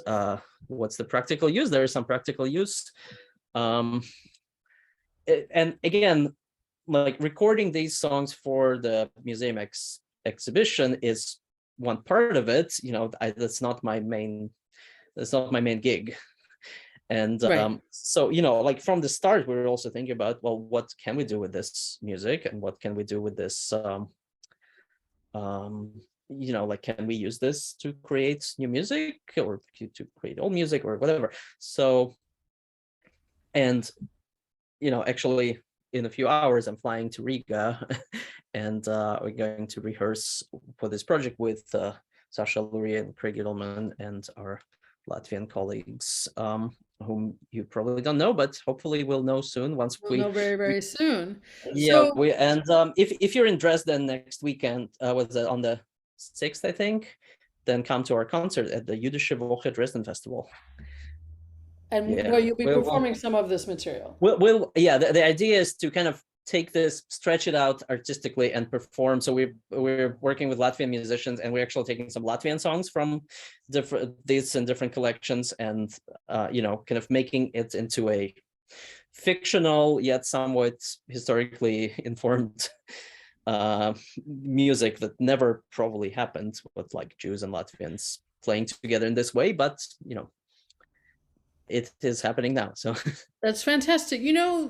the practical use? There is some practical use. And again, like recording these songs for the museum exhibition is one part of it. That's not my main gig. And so, like from the start, we were also thinking about, well, what can we do with this music, and what can we do with this like, can we use this to create new music, or to create old music, or whatever? So, and actually in a few hours I'm flying to Riga and we're going to rehearse for this project with Sasha Lurie and Craig Edelman and our Latvian colleagues, whom you probably don't know, but hopefully we'll know soon. We'll know very, very soon. Yeah, if you're in Dresden next weekend, was it on the 6th, I think, then come to our concert at the Yiddish Woche Dresden Festival. And where you'll be performing some of this material. The idea is to kind of take this, stretch it out artistically, and perform. So we're working with Latvian musicians, and we're actually taking some Latvian songs from different collections, and kind of making it into a fictional yet somewhat historically informed music that never probably happened, with like Jews and Latvians playing together in this way, but it is happening now. So that's fantastic.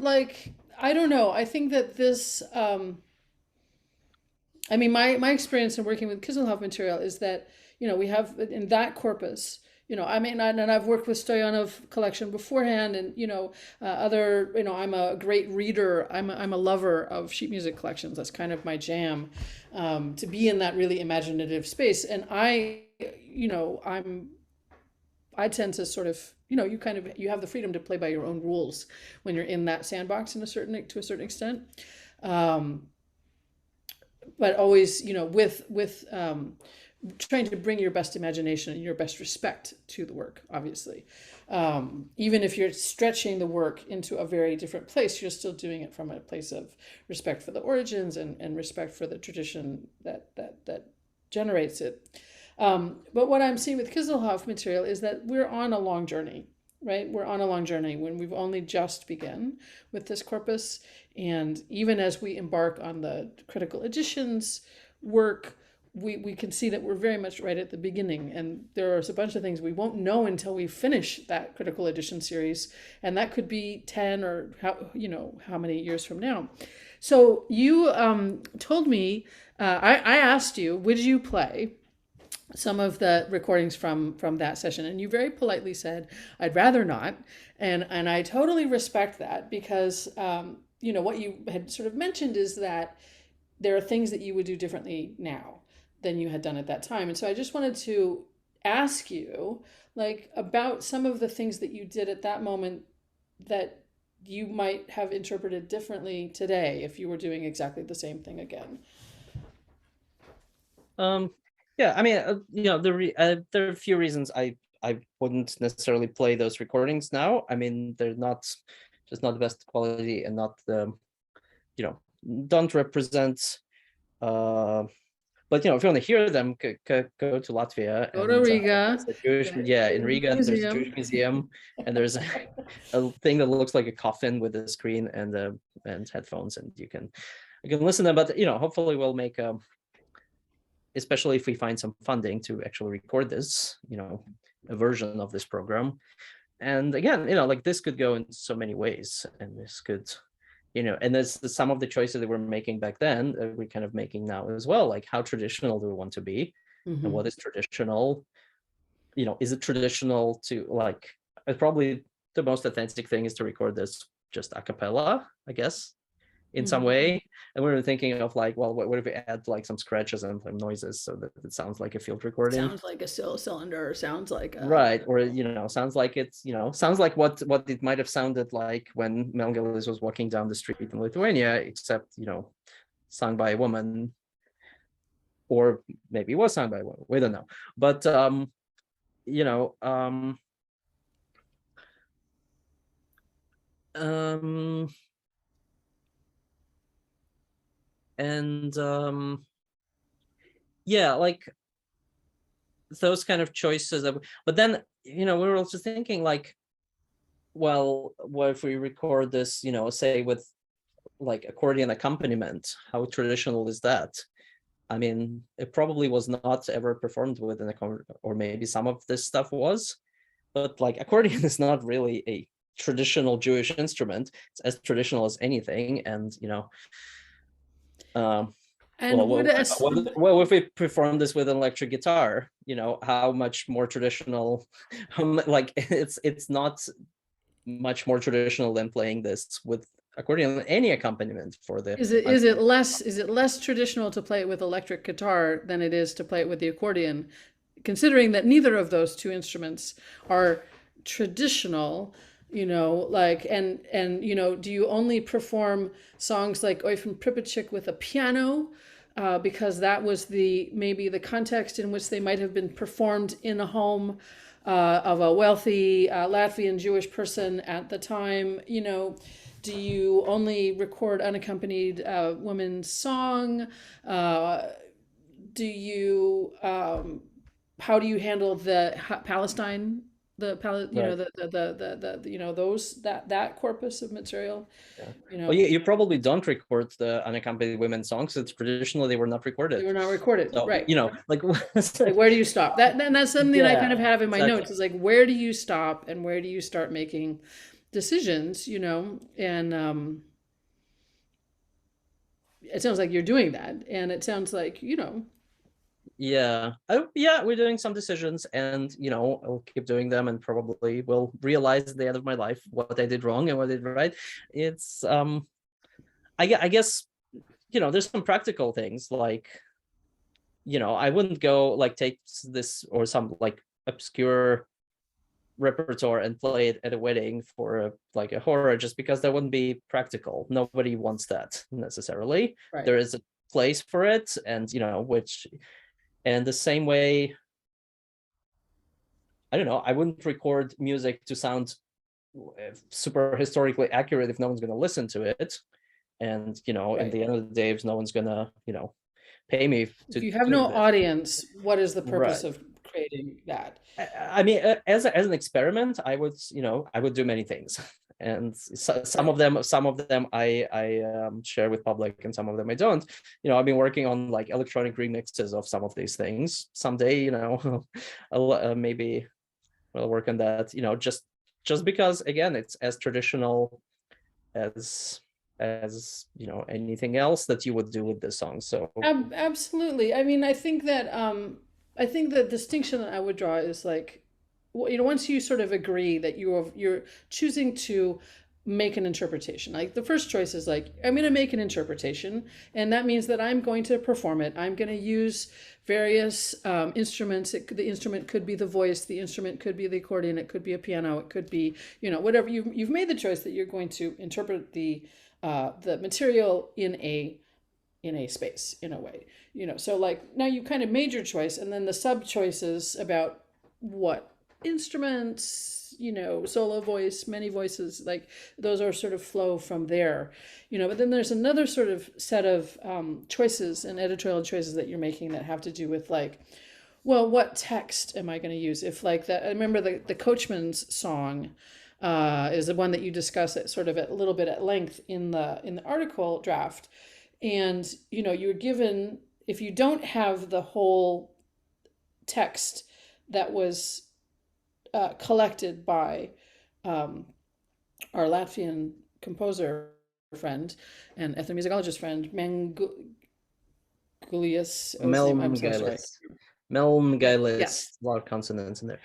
Like, I don't know, I think that this my experience in working with Kisselhoff material is that we have in that corpus I mean, and I've worked with Stoyanov collection beforehand, and other, I'm a great reader. I'm a lover of sheet music collections. That's kind of my jam, to be in that really imaginative space. And I tend to sort of, you have the freedom to play by your own rules when you're in that sandbox to a certain extent. Um, but always, with trying to bring your best imagination and your best respect to the work, obviously. Even if you're stretching the work into a very different place, you're still doing it from a place of respect for the origins and respect for the tradition that generates it. But what I'm seeing with Kisselhoff material is that we're on a long journey, right? We're on a long journey when we've only just begun with this corpus. And even as we embark on the critical editions work, we can see that we're very much right at the beginning. And there's a bunch of things we won't know until we finish that critical edition series. And that could be 10 or how many years from now. So you told me, I asked you, would you play some of the recordings from that session, and you very politely said, I'd rather not. And I totally respect that, because what you had sort of mentioned is that there are things that you would do differently now than you had done at that time. And so I just wanted to ask you, like, about some of the things that you did at that moment that you might have interpreted differently today if you were doing exactly the same thing again. Yeah, I mean, there are a few reasons I wouldn't necessarily play those recordings now. I mean, they're just not the best quality, and not the, don't represent. But if you want to hear them, go to Latvia. Go to Riga. In Riga, there's a Jewish museum, and there's a thing that looks like a coffin with a screen and headphones, and you can listen to them. But hopefully we'll make especially if we find some funding to actually record this, a version of this program. And again, like, this could go in so many ways, and this could, and there's some of the choices that we're making back then that we're kind of making now as well. Like, how traditional do we want to be? Mm-hmm. And what is traditional? Is it traditional to, like, probably the most authentic thing is to record this just a cappella, I guess, in some way. And we were thinking of, like, well, what if we add, like, some scratches and some noises so that it sounds like a field recording? Sounds like a cylinder, sounds like a... Right, or sounds like it's sounds like what it might have sounded like when Melngelis was walking down the street in Lithuania, except sung by a woman, or maybe it was sung by a woman, we don't know. But yeah, like, those kind of choices. But then we were also thinking, like, well, what if we record this, say with, like, accordion accompaniment? How traditional is that? I mean, it probably was not ever performed with an accordion, or maybe some of this stuff was, but, like, accordion is not really a traditional Jewish instrument. It's as traditional as anything. And well, if we perform this with an electric guitar, how much more traditional? Like, it's not much more traditional than playing this with accordion, any accompaniment for the. Is it less traditional to play it with electric guitar than it is to play it with the accordion, considering that neither of those two instruments are traditional? Like, and do you only perform songs like Eufen Pripyatchik with a piano, because that was maybe the context in which they might have been performed in a home of a wealthy Latvian Jewish person at the time? Do you only record unaccompanied women's song? Do you how do you handle the Palestine? That corpus of material. Well, you probably don't record the unaccompanied women's songs. It's traditionally they were not recorded. They were not recorded, so, right? Like, where do you stop? That's something that I kind of have in my notes. Is like, where do you stop and where do you start making decisions? And it sounds like you're doing that, and it sounds like Yeah. Yeah, we're doing some decisions, and I'll keep doing them, and probably will realize at the end of my life what I did wrong and what I did right. It's I guess there's some practical things, like I wouldn't go like take this or some like obscure repertoire and play it at a wedding for a horror, just because that wouldn't be practical. Nobody wants that necessarily. Right. There is a place for it, and and the same way, I don't know, I wouldn't record music to sound super historically accurate if no one's going to listen to it. And in the end of the day, if no one's going to pay me to If you have do no this. audience, what is the purpose Right. of creating that? I mean, as an experiment, I would do many things, and some of them I share with public, and some of them I don't. I've been working on like electronic remixes of some of these things. Someday, I'll maybe I'll work on that. Just because, again, it's as traditional as anything else that you would do with this song. So Absolutely. I mean, I think the distinction that I would draw is like, once you sort of agree that you're choosing to make an interpretation. Like the first choice is like, I'm going to make an interpretation, and that means that I'm going to perform it. I'm going to use various instruments. The instrument could be the voice, the instrument could be the accordion, it could be a piano, it could be whatever. You've made the choice that you're going to interpret the material in a space, in a way. So like now you kind of made your choice, and then the sub choices about what instruments, solo voice, many voices, like those are sort of flow from there. But then there's another sort of set of choices and editorial choices that you're making that have to do with like, well, what text am I going to use? If like that, I remember the Coachman's song is the one that you discuss it sort of a little bit at length in the article draft. And you're given, if you don't have the whole text that was collected by our Latvian composer friend and ethnomusicologist friend Mangulius. I'm so sorry. Melmgailis. Yes. A lot of consonants in there.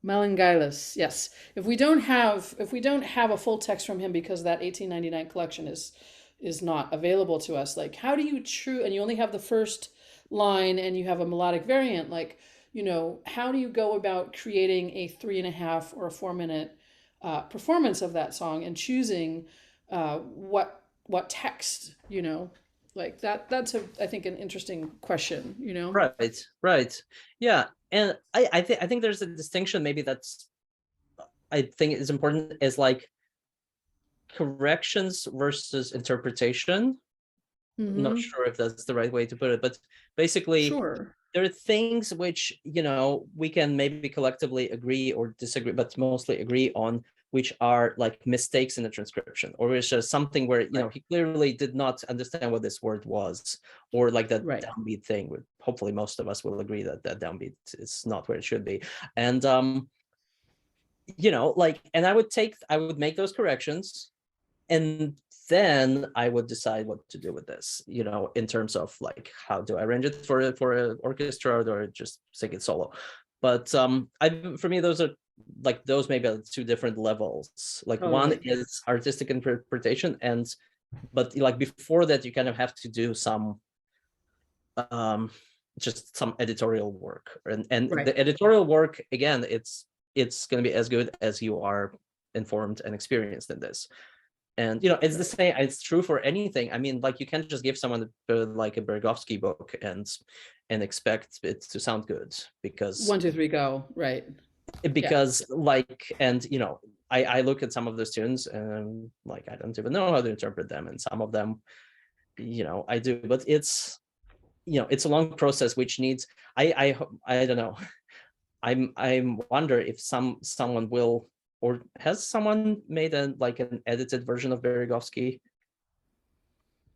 Melangailis, yes. If we don't have a full text from him because that 1899 collection is not available to us, like how do you and you only have the first line and you have a melodic variant, like how do you go about creating a 3.5 or a 4-minute performance of that song and choosing what text, like that's I think an interesting question, Right. Yeah. And I think there's a distinction maybe that's I think is important, is like corrections versus interpretation. I'm not sure if that's the right way to put it, but basically sure. There are things which we can maybe collectively agree or disagree, but mostly agree on, which are like mistakes in the transcription, or which is something where he clearly did not understand what this word was, or like that downbeat thing. Hopefully most of us will agree that downbeat is not where it should be. And and I would make those corrections, and then I would decide what to do with this, in terms of like, how do I arrange it for an orchestra, or just sing it solo. But for me, those maybe are two different levels. Like one is artistic interpretation, but like before that, you kind of have to do some just some editorial work, and the editorial work, again, it's going to be as good as you are informed and experienced in this. And it's the same, it's true for anything. I mean, like, you can't just give someone like a Bergovsky book and expect it to sound good, because 1, 2, 3 go, right? Because like, and I look at some of those tunes and like, I don't even know how to interpret them, and some of them I do, but it's it's a long process which needs, I don't know, I wonder if someone will, or has someone made an edited version of Bergovsky,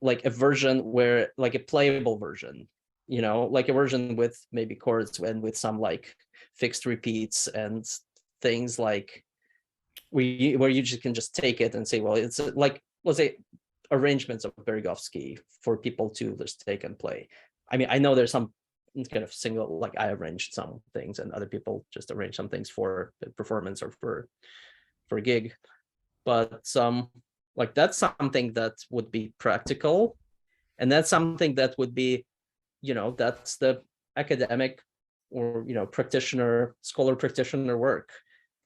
like a version where, like a playable version, like a version with maybe chords and with some like fixed repeats and things, like where you just can just take it and say, well, it's like, let's say, arrangements of Bergovsky for people to just take and play. I mean, I know there's some kind of single, like I arranged some things and other people just arrange some things for the performance or for a gig, but like that's something that would be practical, and that's something that would be, that's the academic or scholar practitioner work.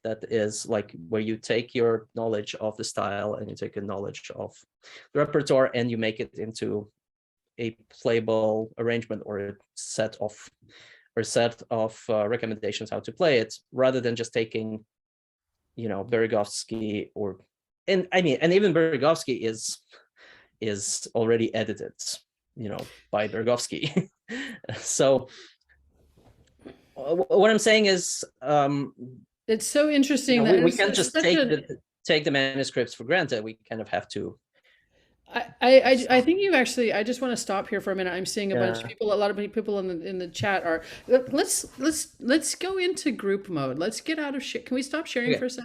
That is like where you take your knowledge of the style and you take a knowledge of the repertoire and you make it into a playable arrangement or a set of recommendations how to play it, rather than just taking, Berezovsky and even Berezovsky is already edited, by Berezovsky. So what I'm saying is, it's so interesting that we can't just take the manuscripts for granted. We kind of have to. I think you actually, I just want to stop here for a minute. I'm seeing a bunch of people, a lot of people in the chat are, let's go into group mode. Let's get out of shit. Can we stop sharing for a sec?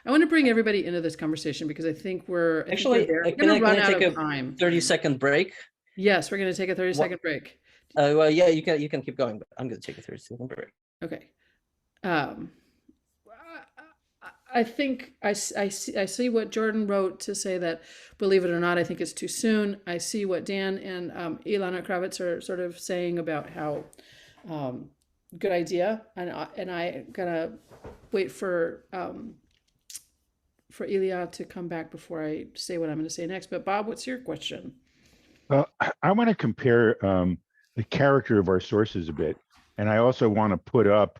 I want to bring everybody into this conversation because I think we're going to run out of time. 30-second break. Yes, we're going to take a 30-second break. Well, yeah, you can keep going, but I'm going to take a 30-second break. Okay. I think I see what Jordan wrote to say that, believe it or not, I think it's too soon. I see what Dan and Ilana Kravitz are sort of saying about how good idea, and I'm gonna wait for Ilya to come back before I say what I'm going to say next. But Bob, what's your question? I want to compare the character of our sources a bit, and I also want to put up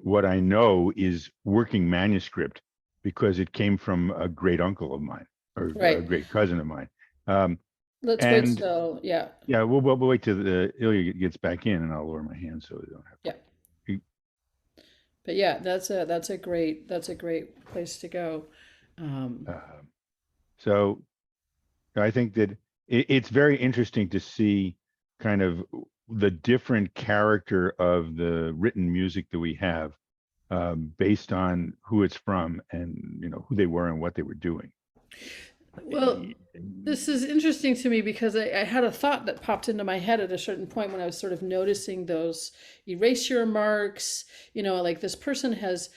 what I know is working manuscript, because it came from a great uncle of mine, or a great cousin of mine. Let's wait till, yeah. Yeah, we'll wait till Ilya gets back in, and I'll lower my hand so we don't have to. Yeah. But yeah, that's a great place to go. So I think that it's very interesting to see kind of the different character of the written music that we have, based on who it's from and who they were and what they were doing. Well, this is interesting to me because I had a thought that popped into my head at a certain point when I was sort of noticing those erasure marks. Like this person has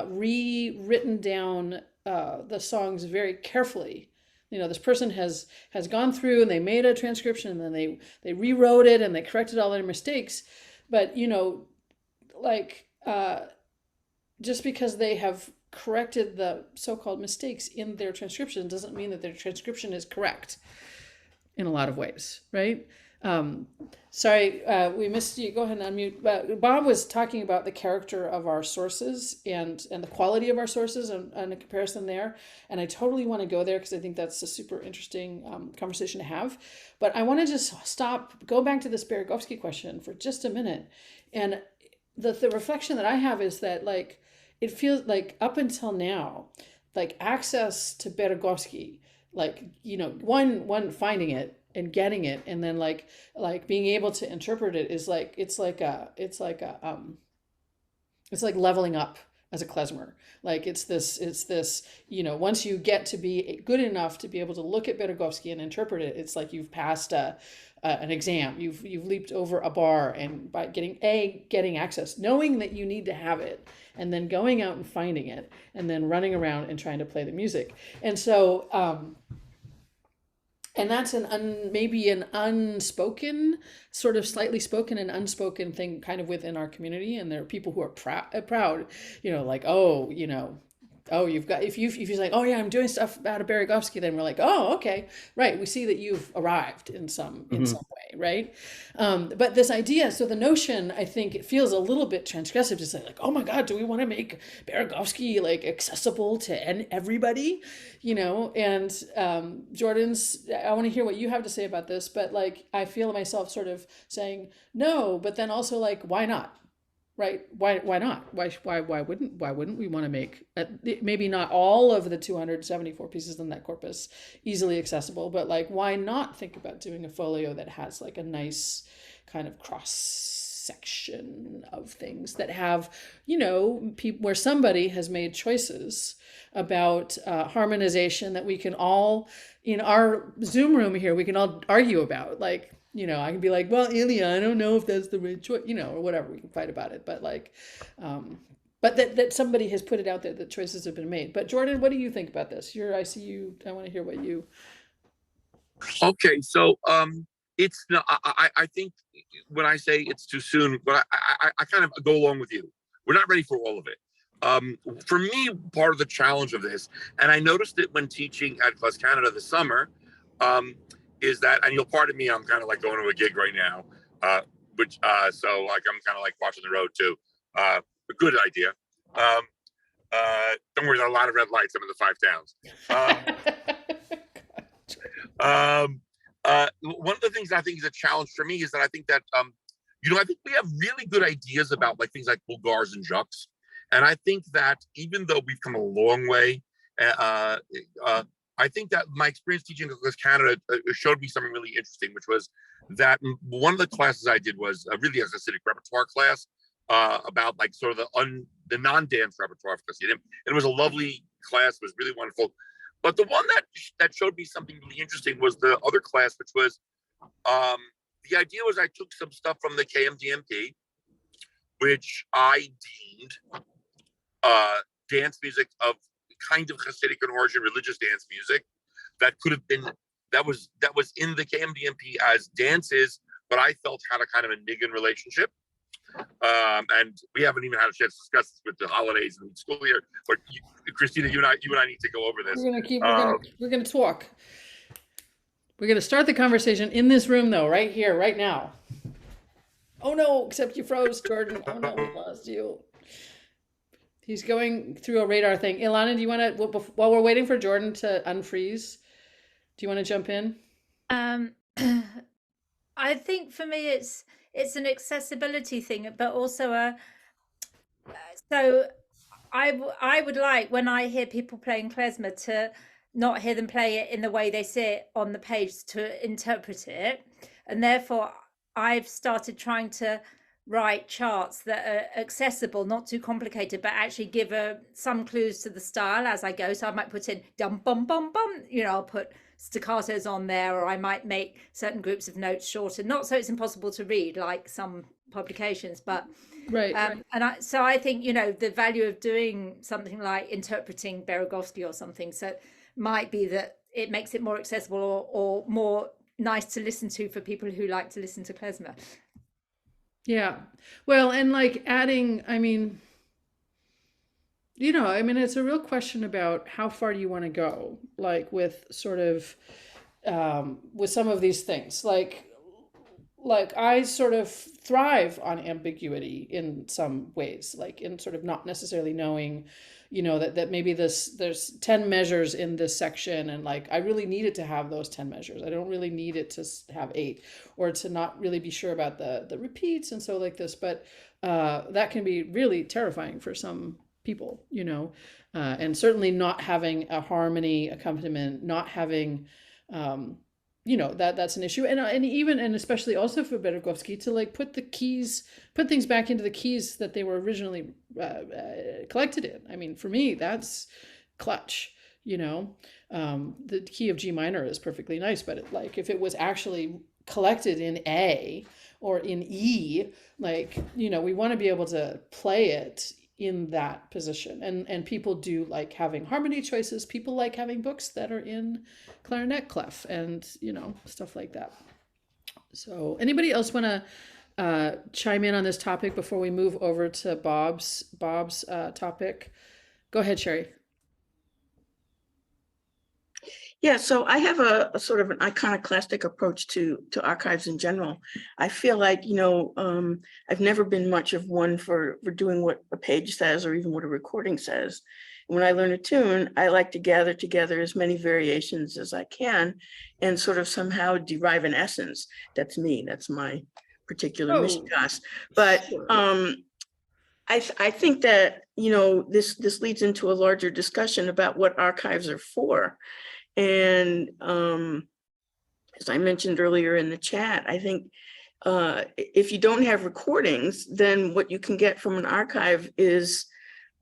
rewritten down the songs very carefully. This person has gone through and they made a transcription and then they rewrote it and they corrected all their mistakes. But, just because they have corrected the so-called mistakes in their transcription doesn't mean that their transcription is correct in a lot of ways, right? Sorry, we missed you. Go ahead and unmute. Bob was talking about the character of our sources and the quality of our sources and a comparison there. And I totally want to go there because I think that's a super interesting conversation to have. But I want to just go back to this Berezovsky question for just a minute. And the reflection that I have is that, like, it feels like up until now, like access to Berezovsky, like, one finding it and getting it, and then like being able to interpret it is like it's like leveling up as a klezmer. Like it's this once you get to be good enough to be able to look at Berezovsky and interpret it, it's like you've passed an exam. You've leaped over a bar, and by getting access, knowing that you need to have it, and then going out and finding it, and then running around and trying to play the music. And so and that's maybe an unspoken, sort of slightly spoken and unspoken thing kind of within our community. And there are people who are proud, like, you've got, if you're like, oh yeah, I'm doing stuff out of Berezovsky, then we're like, oh, okay, right. We see that you've arrived in some way, right? But this idea, so the notion, I think it feels a little bit transgressive to say like, oh my God, do we want to make Berezovsky like accessible to everybody? And Jordan's, I want to hear what you have to say about this, but like, I feel myself sort of saying no, but then also like, why not? Right? Why not? Why wouldn't we want to make maybe not all of the 274 pieces in that corpus easily accessible, but like, why not think about doing a folio that has like a nice kind of cross section of things that have, where somebody has made choices about harmonization that we can all, in our Zoom room here, we can all argue about, like, I can be like, well, Ilya, I don't know if that's the right choice, or whatever. We can fight about it, but like, but that somebody has put it out there that choices have been made. But Jordan, what do you think about this? I see you. I want to hear what you. Okay, so it's not. I think when I say it's too soon, but I kind of go along with you. We're not ready for all of it. For me, part of the challenge of this, and I noticed it when teaching at Klez Canada this summer, is that, and you'll pardon me, I'm kind of like going to a gig right now, so like I'm kind of like watching the road too. A good idea. Don't worry, there are a lot of red lights. I'm in the Five Towns. One of the things I think is a challenge for me is that I think that I think we have really good ideas about like things like bulgars and juks, and I think that even though we've come a long way, I think that my experience teaching at Klez Canada showed me something really interesting, which was that one of the classes I did was really a Hasidic repertoire class about like sort of the non-dance repertoire for Hasidim, and it was a lovely class. It was really wonderful. But the one that showed me something really interesting was the other class, which was the idea was I took some stuff from the KMDMP, which I deemed dance music of kind of Hasidic in origin, religious dance music that could have been that was in the KMDMP as dances, but I felt had a kind of a Niggin relationship. And we haven't even had a chance to discuss this with the holidays and school year. But Christina, you and I need to go over this. We're gonna talk. We're gonna start the conversation in this room, though, right here, right now. Oh no! Except you froze, Jordan. Oh no, we lost you. He's going through a radar thing. Ilana, do you want to, while we're waiting for Jordan to unfreeze, do you want to jump in? I think for me it's an accessibility thing, but also so I would like, when I hear people playing klezmer, to not hear them play it in the way they see it on the page, to interpret it. And therefore I've started trying to write charts that are accessible, not too complicated, but actually give some clues to the style as I go. So I might put in dum bum bum bum, I'll put staccatos on there, or I might make certain groups of notes shorter, not so it's impossible to read like some publications, but right. And I think the value of doing something like interpreting Beregovsky or something, so might be that it makes it more accessible or more nice to listen to for people who like to listen to klezmer. Yeah. Well, and like adding, it's a real question about how far do you want to go, like with sort of, with some of these things, like I sort of thrive on ambiguity in some ways, like in sort of not necessarily knowing, that maybe there's 10 measures in this section, and like I really need it to have those 10 measures. I don't really need it to have 8, or to not really be sure about the repeats and so like this. But that can be really terrifying for some people, and certainly not having a harmony accompaniment, not having that's an issue, and especially also for Beregovsky to like put things back into the keys that they were originally collected in. For me, that's clutch. The key of G minor is perfectly nice, but if it was actually collected in A or in E, we want to be able to play it in that position, and people do like having harmony choices. People like having books that are in clarinet clef and stuff like that. So anybody else want to chime in on this topic before we move over to Bob's topic? Go ahead, Sherry. Yeah, so I have a sort of an iconoclastic approach to archives in general. I feel like, I've never been much of one for doing what a page says or even what a recording says. When I learn a tune, I like to gather together as many variations as I can and sort of somehow derive an essence. That's me, that's my particular mishkas. But I think that, this leads into a larger discussion about what archives are for. And as I mentioned earlier in the chat, I think if you don't have recordings, then what you can get from an archive is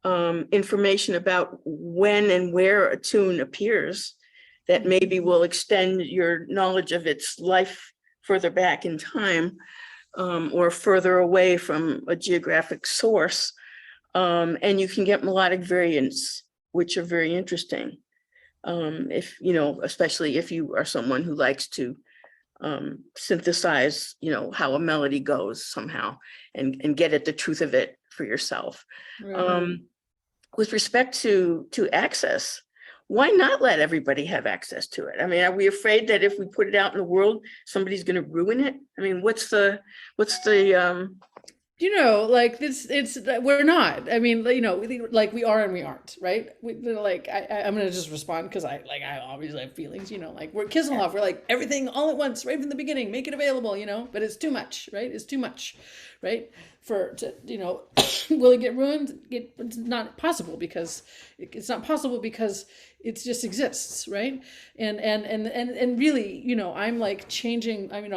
information about when and where a tune appears that maybe will extend your knowledge of its life further back in time, or further away from a geographic source. And you can get melodic variants, which are very interesting. If, especially if you are someone who likes to synthesize, how a melody goes somehow and get at the truth of it for yourself. Right. With respect to access, why not let everybody have access to it? I mean, are we afraid that if we put it out in the world, somebody's going to ruin it? I mean, what's the like this, we're not. I mean, like we are and we aren't, right? I'm gonna just respond because I obviously have feelings, like we're Kisselhoff, we're like everything all at once, right from the beginning, make it available, but it's too much, right? It's too much, right? Will it get ruined? It's not possible because it just exists, right? And really, I'm like changing. I mean,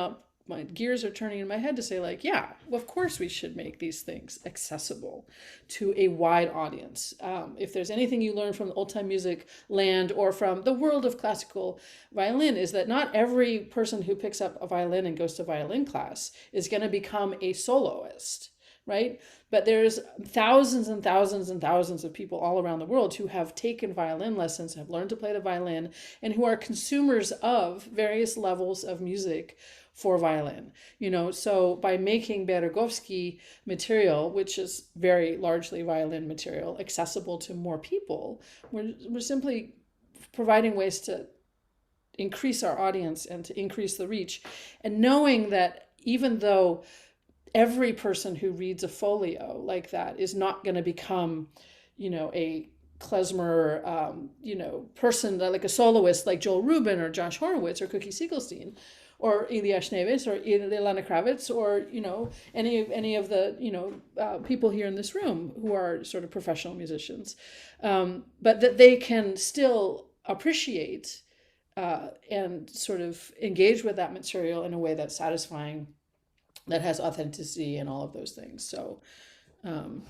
my gears are turning in my head to say like, yeah, well, of course we should make these things accessible to a wide audience. If there's anything you learn from the old time music land or from the world of classical violin, is that not every person who picks up a violin and goes to violin class is going to become a soloist, right? But there's thousands and thousands and thousands of people all around the world who have taken violin lessons, have learned to play the violin, and who are consumers of various levels of music for violin. So by making Berezovsky material, which is very largely violin material, accessible to more people, we're simply providing ways to increase our audience and to increase the reach. And knowing that even though every person who reads a folio like that is not going to become, a klezmer, person, like a soloist like Joel Rubin or Josh Horowitz or Cookie Siegelstein, or Ilya Shneyveys or Ilana Kravitz, or any of the people here in this room who are sort of professional musicians, but that they can still appreciate and sort of engage with that material in a way that's satisfying, that has authenticity and all of those things. So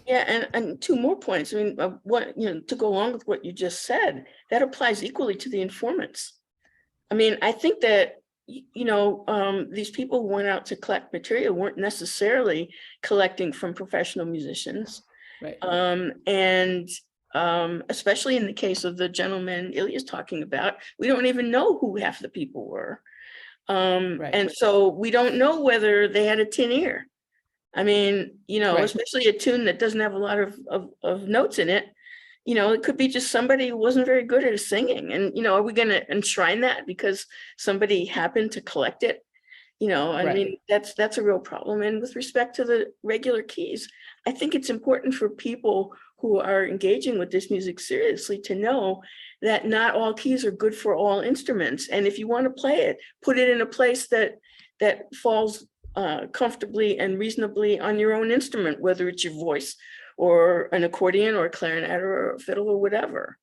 yeah, and two more points. I mean, to go along with what you just said, that applies equally to the informants. I mean, I think that these people who went out to collect material weren't necessarily collecting from professional musicians. Right. And especially in the case of the gentleman Ilya's talking about, we don't even know who half the people were. Right. And so we don't know whether they had a tin ear. I mean, Right. especially a tune that doesn't have a lot of notes in it. It could be just somebody who wasn't very good at singing. And, are we going to enshrine that because somebody happened to collect it? I Right. mean, that's a real problem. And with respect to the regular keys, I think it's important for people who are engaging with this music seriously to know that not all keys are good for all instruments. And if you want to play it, put it in a place that falls comfortably and reasonably on your own instrument, whether it's your voice or an accordion or a clarinet or a fiddle or whatever.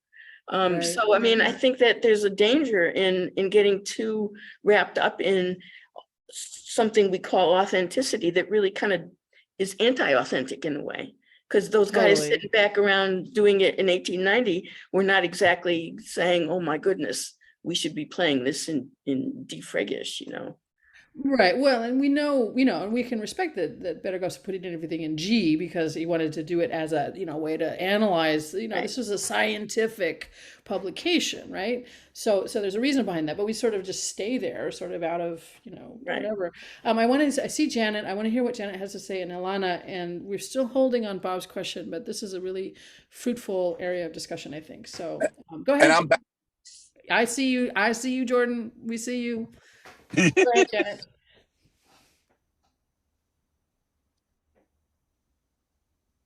Right. So, I mean, I think that there's a danger in getting too wrapped up in something we call authenticity that really kind of is anti-authentic in a way. Because those guys Totally. sitting back around doing it in 1890 were not exactly saying, oh my goodness, we should be playing this in D Fregish, Right. Well, and we know, and we can respect that Berezovsky put everything in G because he wanted to do it as a, way to analyze, Right. This was a scientific publication, right? So there's a reason behind that, but we sort of just stay there, sort of out of, Right. whatever. I see Janet. I want to hear what Janet has to say, and Ilana, and we're still holding on Bob's question, but this is a really fruitful area of discussion, I think. So go ahead. And I'm back. I see you, Jordan. We see you. Go ahead, Janet.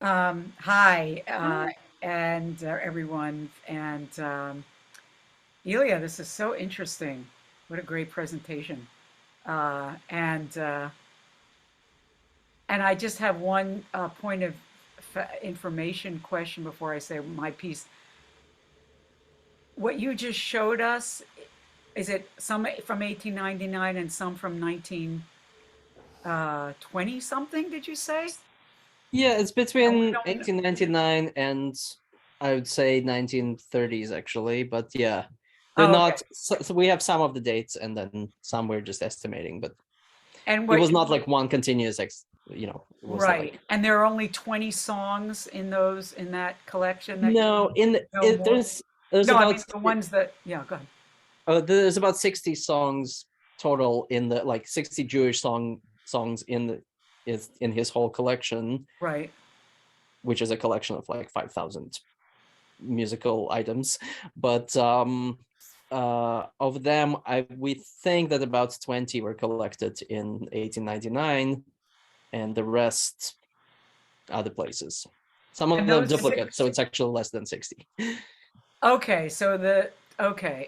Hi, and everyone. And Ilya, this is so interesting. What a great presentation. And I just have one point of information question before I say my piece. What you just showed us, is it some from 1899 and some from 1920 something, did you say? Yeah, it's between 1899 and I would say 1930s actually, but yeah, they're not. So we have some of the dates and then some we're just estimating, but And it what was you- not like one continuous it was right. like, And there are only 20 songs in that collection that no, there's no, I about mean the ones that, yeah, go ahead. there's about 60 songs total in the, like 60 Jewish songs in his whole collection, Right. which is a collection of like 5,000 musical items. But of them, we think that about 20 were collected in 1899, and the rest other places. Some of And them those duplicates, so it's actually less than 60. Okay,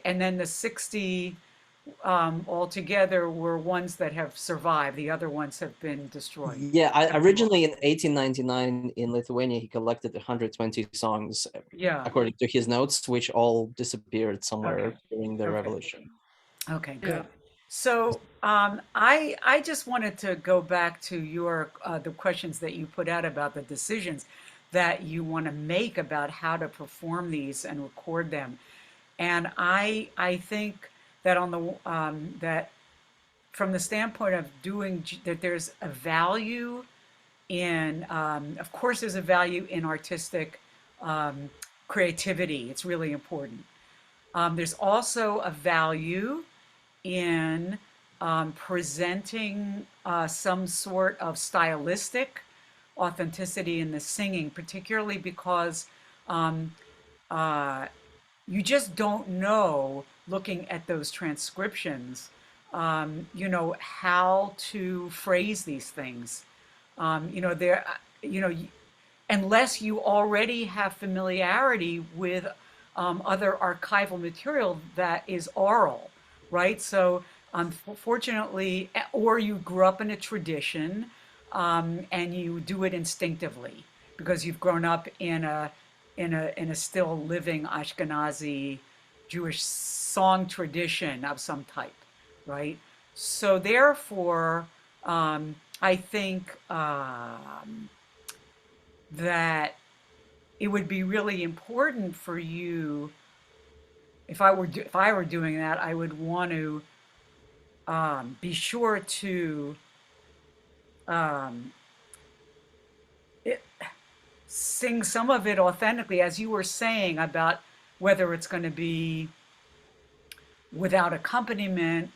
and then the 60 altogether were ones that have survived. The other ones have been destroyed. Yeah, originally in 1899 in Lithuania, he collected 120 songs, Yeah. according to his notes, which all disappeared somewhere Okay. during the Okay. revolution. Okay, good. Yeah. So I just wanted to go back to your the questions that you put out about the decisions that you want to make about how to perform these and record them. And I think that on the that from the standpoint of doing that, there's a value in of course there's a value in artistic creativity. It's really important. There's also a value in presenting some sort of stylistic authenticity in the singing, particularly because you just don't know, looking at those transcriptions, how to phrase these things. Unless you already have familiarity with other archival material that is oral, right? So unfortunately, or you grew up in a tradition and you do it instinctively because you've grown up in a still living Ashkenazi Jewish song tradition of some type, right? So therefore, I think that it would be really important for you. If I were doing that, I would want to be sure to sing some of it authentically, as you were saying about whether it's going to be without accompaniment,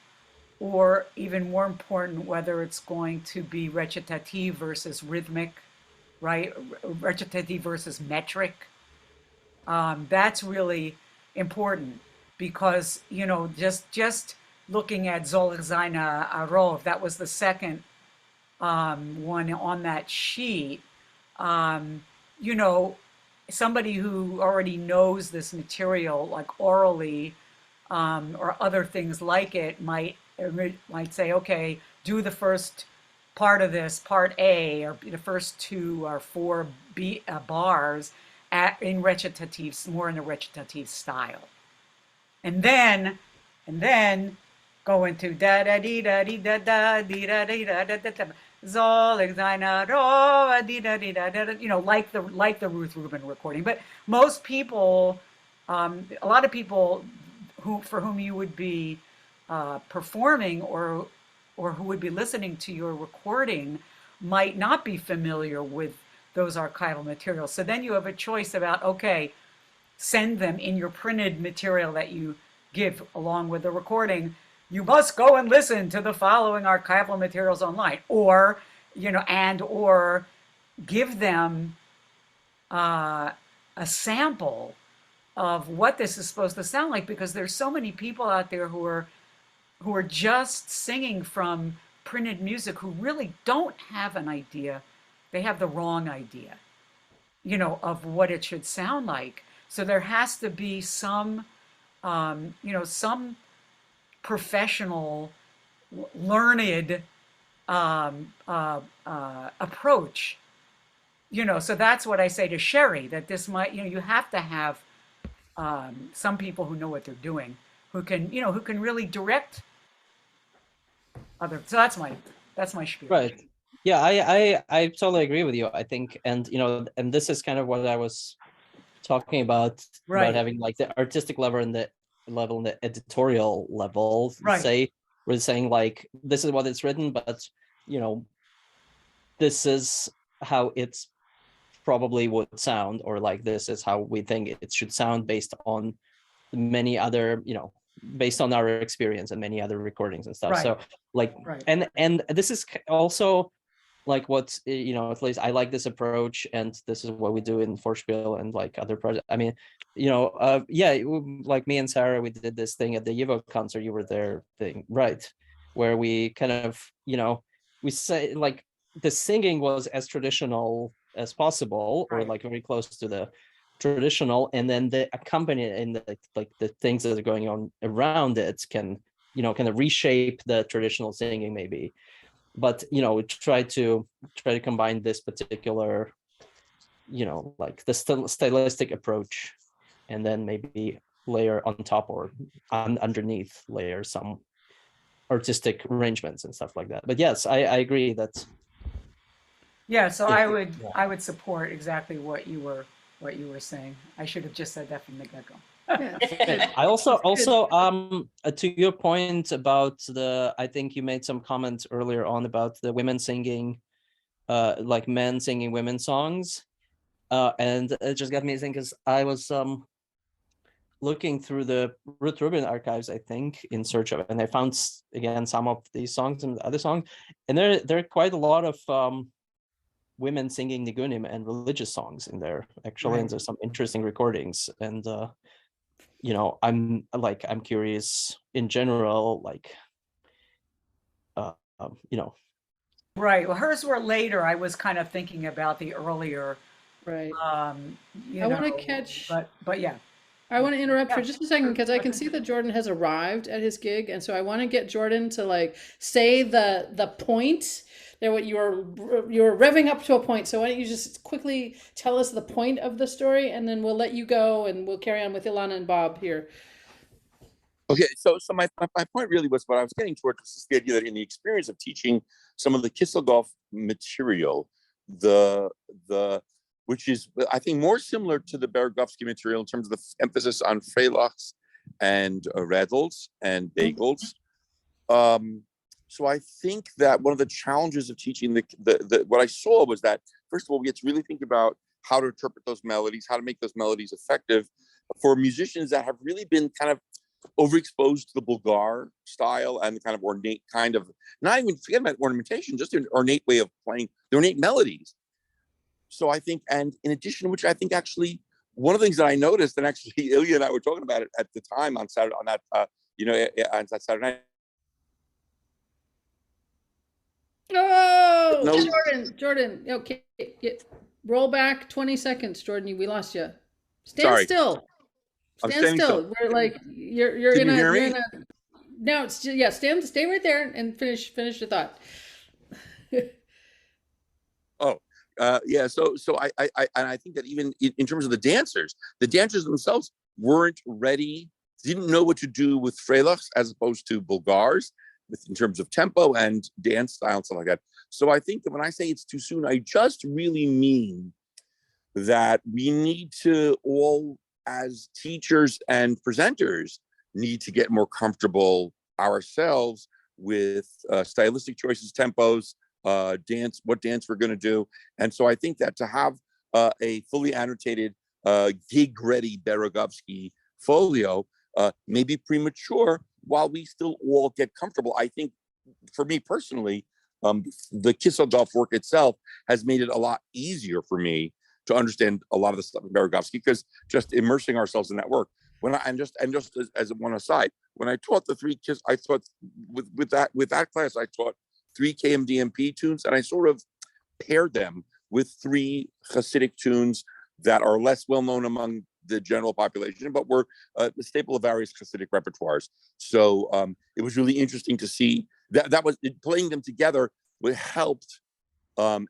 or even more important, whether it's going to be recitative versus rhythmic, right? Recitative versus metric. That's really important because, just looking at Soll ich sein a Rov, that was the second one on that sheet. Somebody who already knows this material, like orally, or other things like it, might say, okay, do the first part of this, part A, or the first 2 or 4 bars in recitative, more in a recitative style, and then go into da da dee da dee da da dee da dee da da da da. Soll ich sein a Rov, dee da dee da da, like the Ruth Rubin recording. But most people, a lot of people for whom you would be performing or who would be listening to your recording might not be familiar with those archival materials. So then you have a choice about, okay, send them in your printed material that you give along with the recording. You must go and listen to the following archival materials online, or give them a sample of what this is supposed to sound like, because there's so many people out there who are just singing from printed music who really don't have an idea. They have the wrong idea, of what it should sound like. So there has to be some professional, learned approach. So that's what I say to Sherry, that this might, you have to have some people who know what they're doing, who can really direct other. So that's my spiel. Right. Yeah, I totally agree with you. I think, and this is kind of what I was talking about Right. having like the artistic level and the editorial level. Right. Say we're saying like, this is what it's written, but this is how it's probably would sound, or like this is how we think it should sound based on many other, based on our experience and many other recordings and stuff. Right. So like, Right. and this is also like what, at least I like this approach, and this is what we do in Forshpil and like other projects. I mean, like me and Sarah, we did this thing at the Yivo concert, you were there thing, right? Where we kind of, we say like the singing was as traditional as possible, or Right. like very close to the traditional, and then the accompaniment and the things that are going on around it can, kind of reshape the traditional singing maybe. But try to combine this particular, like the stylistic approach, and then maybe layer on top or underneath layer some artistic arrangements and stuff like that. But yes, I agree that. Yeah, so Yeah. I would support exactly what you were saying. I should have just said that from the get-go. Yeah. I also to your point about I think you made some comments earlier on about the women singing, like men singing women's songs, and it just got me thinking, because I was looking through the RUTH World archives, I think, in search of, and I found again some of these songs and other songs, and there are quite a lot of women singing nigunim and religious songs in there actually, Right. and there's some interesting recordings. And I'm curious in general, like Right. Well, hers were later. I was kind of thinking about the earlier, Right. I want to catch. but yeah. I want to interrupt for Yeah, just a second, because I can see that Jordan has arrived at his gig, and so I want to get Jordan to like say the point. There, what you're revving up to a point. So why don't you just quickly tell us the point of the story, and then we'll let you go, and we'll carry on with Ilana and Bob here. Okay, so my point really was, what I was getting towards was the idea that in the experience of teaching some of the Kisselgolf material, which is, I think, more similar to the Beregovsky material in terms of the emphasis on freilachs and redels and bagels. So I think that one of the challenges of teaching what I saw was that, first of all, we had to really think about how to interpret those melodies, how to make those melodies effective for musicians that have really been kind of overexposed to the Bulgar style and the kind of ornate kind of, not even forget about ornamentation, just an ornate way of playing the ornate melodies. So I think, and in addition, which I think actually, one of the things that I noticed, and actually Ilya and I were talking about it at the time on Saturday, on that Saturday night. Oh, No. Jordan. Okay, roll back 20 seconds, Jordan. We lost you. Stand Sorry. still. I'm Stand standing still. We're like you're Can in you a. hear me? No, it's just, yeah. Stay right there and finish your thought. Yeah. So I think that even in terms of the dancers themselves weren't ready, didn't know what to do with freilachs as opposed to Bulgars, in terms of tempo and dance style and stuff like that. So I think that when I say it's too soon, I just really mean that we need to all, as teachers and presenters, need to get more comfortable ourselves with stylistic choices, tempos, what dance we're going to do. And so I think that to have a fully annotated gig-ready Beregovsky folio may be premature while we still all get comfortable. I think, for me personally, the Kisselgolf work itself has made it a lot easier for me to understand a lot of the stuff in Beregovsky, because just immersing ourselves in that work. Just as one aside, when I taught the three Kiss, I taught with that class, I taught 3 KMDMP tunes, and I sort of paired them with 3 Hasidic tunes that are less well known among the general population, but were the staple of various Hasidic repertoires. So it was really interesting to see that was playing them together. What helped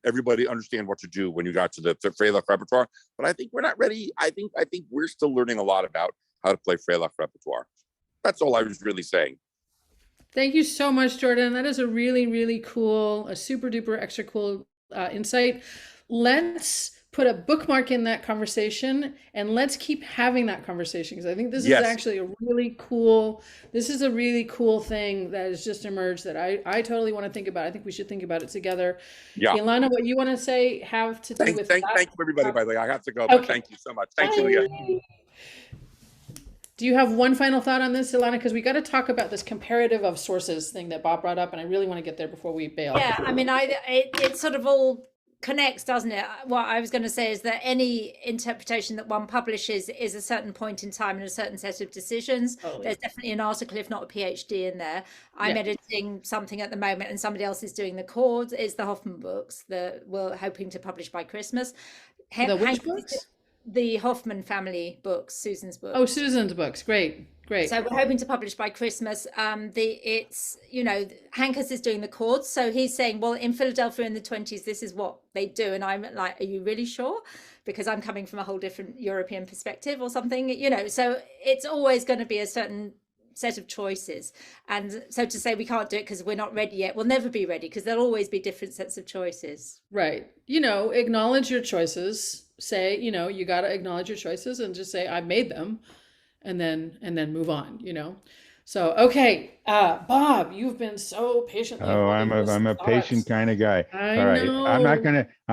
everybody understand what to do when you got to the Freilach repertoire. But I think we're not ready. I think we're still learning a lot about how to play Freilach repertoire. That's all I was really saying. Thank you so much, Jordan. That is a really, really cool, a super duper extra cool insight. Let's put a bookmark in that conversation, and let's keep having that conversation, because I think this is Yes. actually a really cool, thing that has just emerged that I totally want to think about. I think we should think about it together. Yeah. Ilana, what you want to say have to do with Thank that? you, everybody, by the way. I have to go, but Okay. thank you so much. Thanks, Ilya. Bye. Do you have one final thought on this, Ilana? Because we got to talk about this comparative of sources thing that Bob brought up, and I really want to get there before we bail. Yeah, I mean, it sort of all connects, doesn't it? What I was going to say is that any interpretation that one publishes is a certain point in time and a certain set of decisions. Totally. There's definitely an article, if not a PhD, in there. I'm Yeah. editing something at the moment, and somebody else is doing the chords. It's the Hoffman books that we're hoping to publish by Christmas. The which books? The Hoffman family books, Susan's books. Oh, Susan's books. Great. So we're hoping to publish by Christmas. Hankers is doing the chords. So he's saying, well, in Philadelphia in the 20s, this is what they do. And I'm like, are you really sure? Because I'm coming from a whole different European perspective or something, so it's always going to be a certain set of choices. And so to say we can't do it because we're not ready yet, we'll never be ready, because there'll always be different sets of choices. Right. Acknowledge your choices. Say, you got to acknowledge your choices and just say, I've made them, and then move on, So, okay, Bob, you've been so patiently. Oh, I'm a patient kind of guy. All right. know. I'm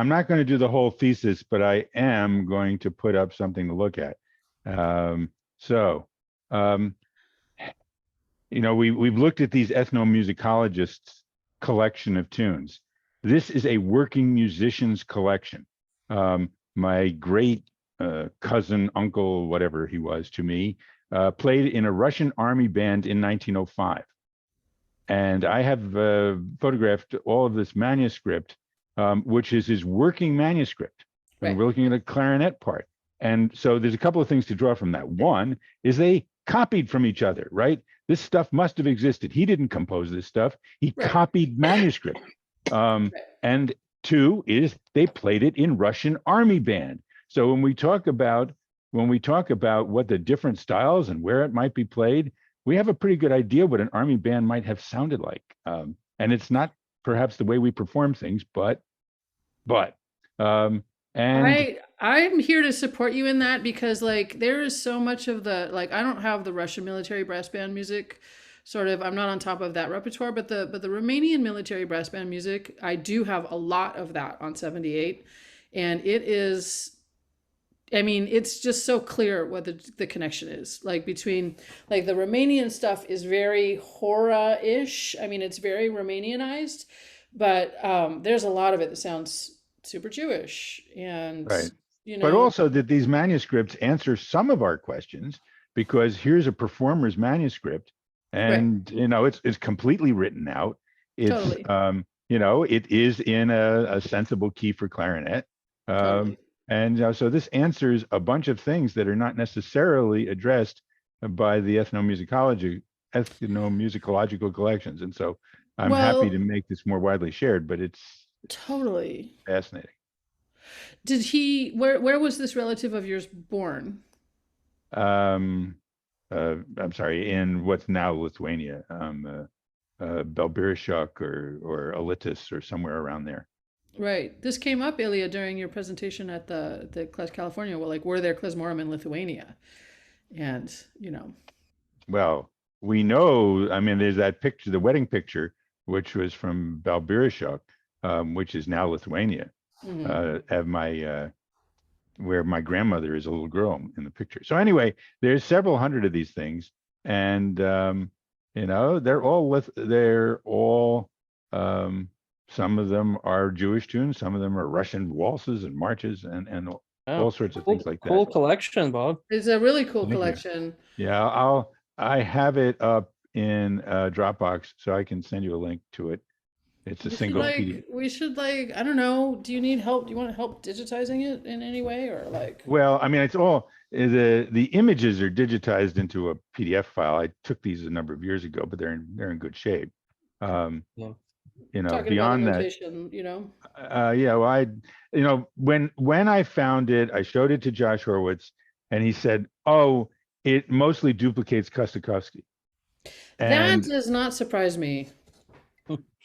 not gonna do the whole thesis, but I am going to put up something to look at. We've looked at these ethnomusicologists' collection of tunes. This is a working musicians collection. My great cousin, uncle, whatever he was to me, played in a Russian army band in 1905. And I have photographed all of this manuscript, which is his working manuscript. Right. And we're looking at a clarinet part. And so there's a couple of things to draw from that. One is they copied from each other, right? This stuff must have existed. He didn't compose this stuff. He Right. copied manuscript. And two is they played it in Russian army band. So when we talk about what the different styles and where it might be played, we have a pretty good idea what an army band might have sounded like. And it's not perhaps the way we perform things, but I'm here to support you in that, because there is so much of the, I don't have the Russian military brass band music, I'm not on top of that repertoire, but the Romanian military brass band music, I do have a lot of that on 78. And it is, it's just so clear what the connection is, between, the Romanian stuff is very hora-ish. It's very Romanianized, but there's a lot of it that sounds super Jewish. And, right. But also that these manuscripts answer some of our questions, because here's a performer's manuscript, and right. It's completely written out. It's totally. It is in a sensible key for clarinet. Totally. And so this answers a bunch of things that are not necessarily addressed by the ethnomusicological collections. And so I'm happy to make this more widely shared, but it's totally fascinating. Did he, where was this relative of yours born? I'm sorry, in what's now Lithuania, Belbirishok or Alytus or somewhere around there. Right. This came up, Ilya, during your presentation at the Klez California. Well, were there klezmorim in Lithuania? And, Well, we know, there's that picture, the wedding picture, which was from Belbirishok, which is now Lithuania, mm-hmm. Where my grandmother is a little girl in the picture. So anyway, there's several hundred of these things, and they're all some of them are Jewish tunes, some of them are Russian waltzes and marches and all sorts of things like that. Cool collection, Bob. It's a really cool collection. Yeah, I have it up in Dropbox, so I can send you a link to it. It's a single PDF. We should I don't know. Do you need help? Do you want help digitizing it in any way, or Well, it's all the images are digitized into a PDF file. I took these a number of years ago, but they're in good shape. Talking beyond about that, when I found it, I showed it to Josh Horowitz, and he said, "Oh, it mostly duplicates Kostakovsky." That does not surprise me.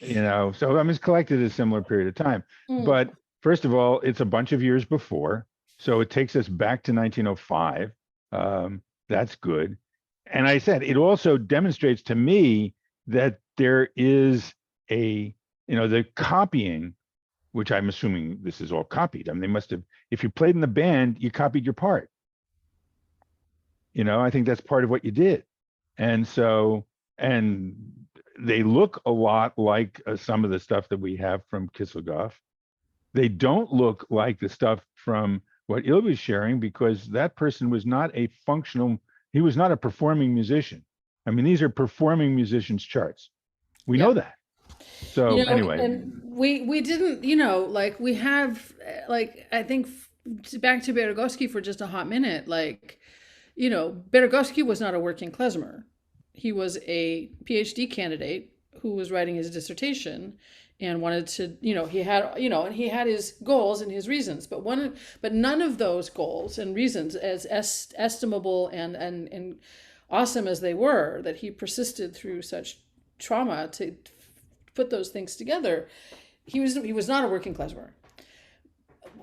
So it's collected at a similar period of time. But first of all, it's a bunch of years before, so it takes us back to 1905. That's good. And I said, it also demonstrates to me that there is the copying, which I'm assuming this is all copied. I mean, they must have, if you played in the band, you copied your part. I think that's part of what you did. And they look a lot like some of the stuff that we have from Kisselgoff. They don't look like the stuff from what Ilya was sharing, because that person was not he was not a performing musician. I mean, these are performing musicians' charts. We know that. So anyway. And we didn't, we have, I think back to Berezovsky for just a hot minute, Berezovsky was not a working klezmer. He was a PhD candidate who was writing his dissertation and wanted to, he had his goals and his reasons, but none of those goals and reasons, as estimable and awesome as they were, that he persisted through such trauma to put those things together, he was not a working klezmer.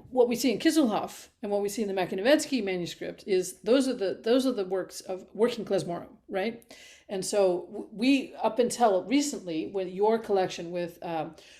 What we see in Kisselhoff and what we see in the Makinovetsky manuscript is those are the works of working klezmorim, right? And so we, up until recently, with your collection with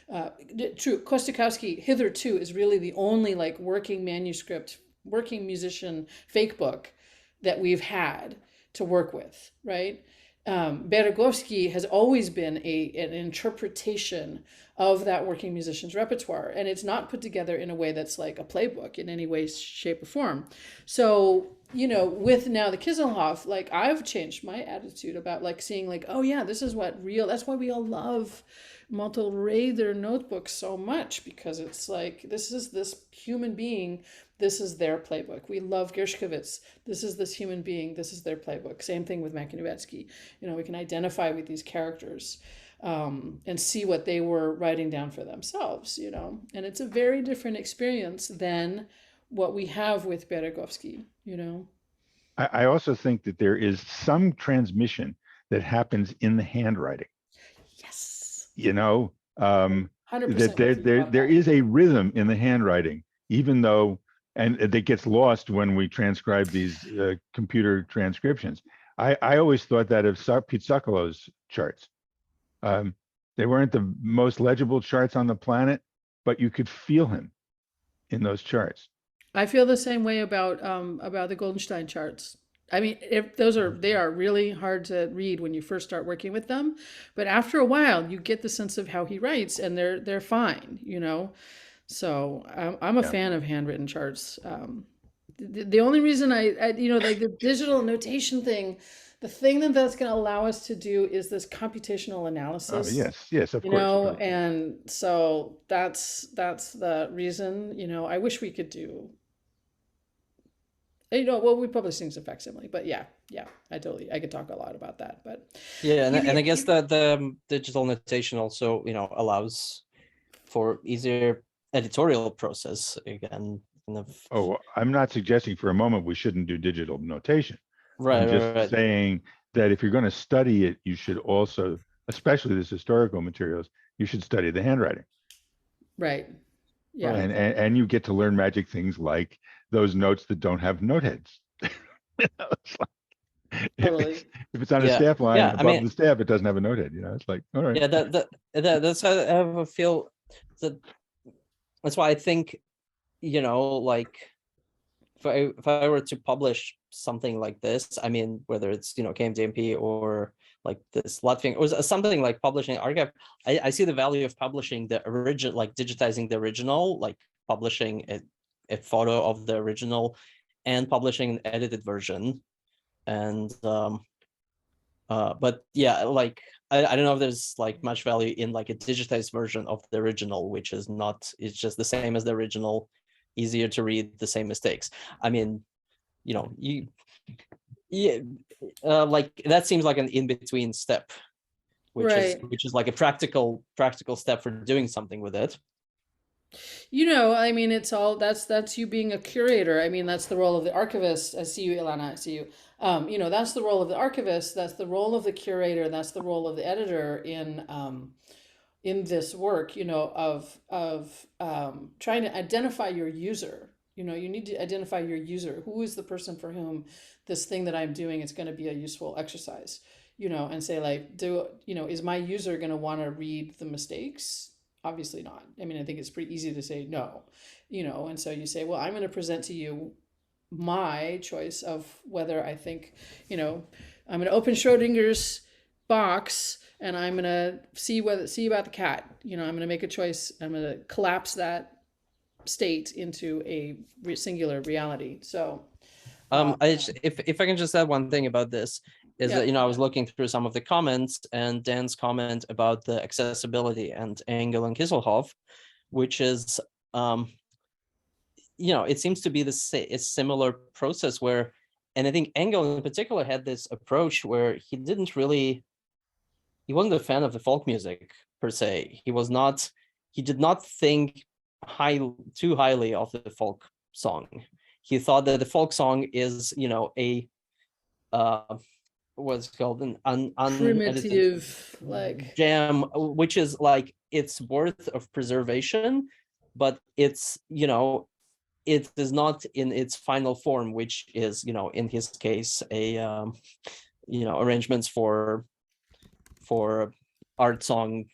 Kostakowski, hitherto is really the only working manuscript, working musician fake book that we've had to work with, right? Berezovsky has always been an interpretation of that working musician's repertoire, and it's not put together in a way that's like a playbook in any way, shape, or form. So, with now the Kisselhoff, I've changed my attitude about seeing oh yeah, this is that's why we all love Montl-Rader notebooks so much, because it's this is this human being, this is their playbook. We love Gershkovitz. This is this human being, this is their playbook. Same thing with Makinovetsky. We can identify with these characters and see what they were writing down for themselves, And it's a very different experience than what we have with Berezovsky, I also think that there is some transmission that happens in the handwriting. Yes. 100% that there that. is a rhythm in the handwriting, even though, and that gets lost when we transcribe these computer transcriptions. I always thought that of Pete Sokolow's charts. They weren't the most legible charts on the planet, but you could feel him in those charts. I feel the same way about the Goldenstein charts. I mean, they are really hard to read when you first start working with them, but after a while, you get the sense of how he writes, and they're fine, So I'm a fan of handwritten charts. The only reason the digital notation thing, the thing that's going to allow us to do is this computational analysis. Yes, of course. And so that's the reason. I wish we could do. We publish things in facsimile, but yeah, I could talk a lot about that, but yeah, and I guess that the digital notation also, allows for easier editorial process again. Oh, I'm not suggesting for a moment we shouldn't do digital notation. Right. I'm just saying that if you're going to study it, you should also, especially this historical materials, you should study the handwriting. Right. Yeah. And you get to learn magic things like those notes that don't have note heads. Totally. If it's on a staff line above the staff, it doesn't have a note head. It's like, all right. Yeah, that's how I have a feel. That's why I think, if I were to publish something like this, I mean, whether it's KMDMP or this Latvian or something like publishing archive, I see the value of publishing the original, digitizing the original, publishing a photo of the original and publishing an edited version. And but yeah, I don't know if there's much value in a digitized version of the original, which is not, it's just the same as the original, easier to read, the same mistakes. I mean, that seems like an in-between step, which is a practical step for doing something with it. I mean, it's all that's you being a curator. I mean, that's the role of the archivist. I see you, Ilana. I see you. That's the role of the archivist. That's the role of the curator. That's the role of the editor in in this work, of trying to identify your user. You need to identify your user. Who is the person for whom this thing that I'm doing is going to be a useful exercise? And say like, is my user going to want to read the mistakes? Obviously not. I mean, I think it's pretty easy to say no, and so you say, well, I'm going to present to you my choice of whether I think, I'm going to open Schrodinger's box and I'm going to see about the cat. I'm going to make a choice. I'm going to collapse that state into a singular reality. So, if I can just add one thing about this is that I was looking through some of the comments, and Dan's comment about the accessibility and Engel and Kisselhoff, which is it seems to be a similar process where, and I think Engel in particular had this approach where he wasn't a fan of the folk music per se. He did not think too highly of the folk song. He thought that the folk song is, what's called an primitive like jam, which is like it's worth of preservation, but it's, it is not in its final form, which is, in his case, a arrangements for art song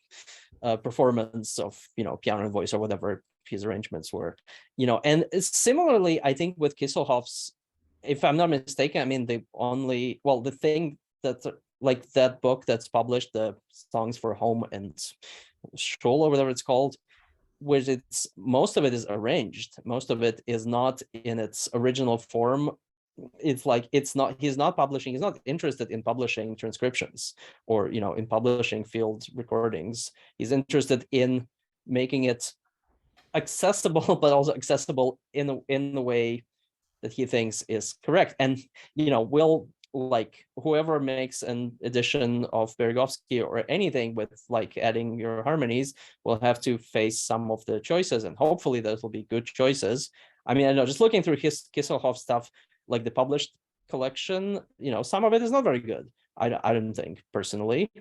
performance of piano and voice or whatever his arrangements were, and similarly I think with Kisselhoff's, if I'm not mistaken, I mean the thing that like that book that's published, the Songs for Home and Schule or whatever it's called, which most of it is arranged, most of it is not in its original form. It's like he's not interested in publishing transcriptions or in publishing field recordings. He's interested in making it accessible, but also accessible in the way that he thinks is correct. And will, like, whoever makes an edition of Bergovsky or anything with like adding your harmonies will have to face some of the choices, and hopefully those will be good choices. I mean, I know, just looking through his Kisselhoff stuff, like the published collection, some of it is not very good. I don't think personally.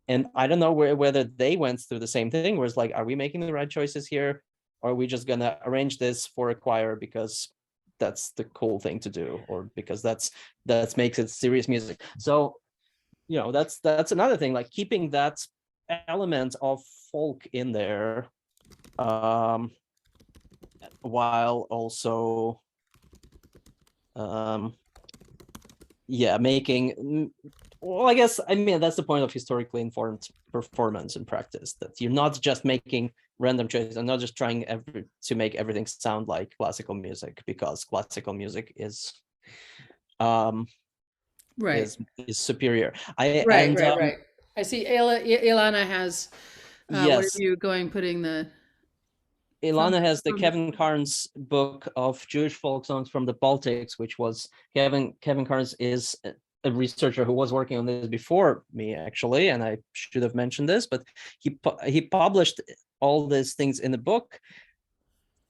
And I don't know whether they went through the same thing, where it's like, are we making the right choices here? Or are we just gonna arrange this for a choir because that's the cool thing to do, or because that makes it serious music? So, that's another thing, like keeping that element of folk in there, while also making, well, I guess, I mean, that's the point of historically informed performance and practice, that you're not just making random choices and not just trying to make everything sound like classical music, because classical music is right is superior. Right. I see Ilana has what are yes, you putting the Ilana has the Kevin Carnes book of Jewish folk songs from the Baltics, which was Kevin Carnes is a researcher who was working on this before me, actually, and I should have mentioned this, but he published all these things in a book.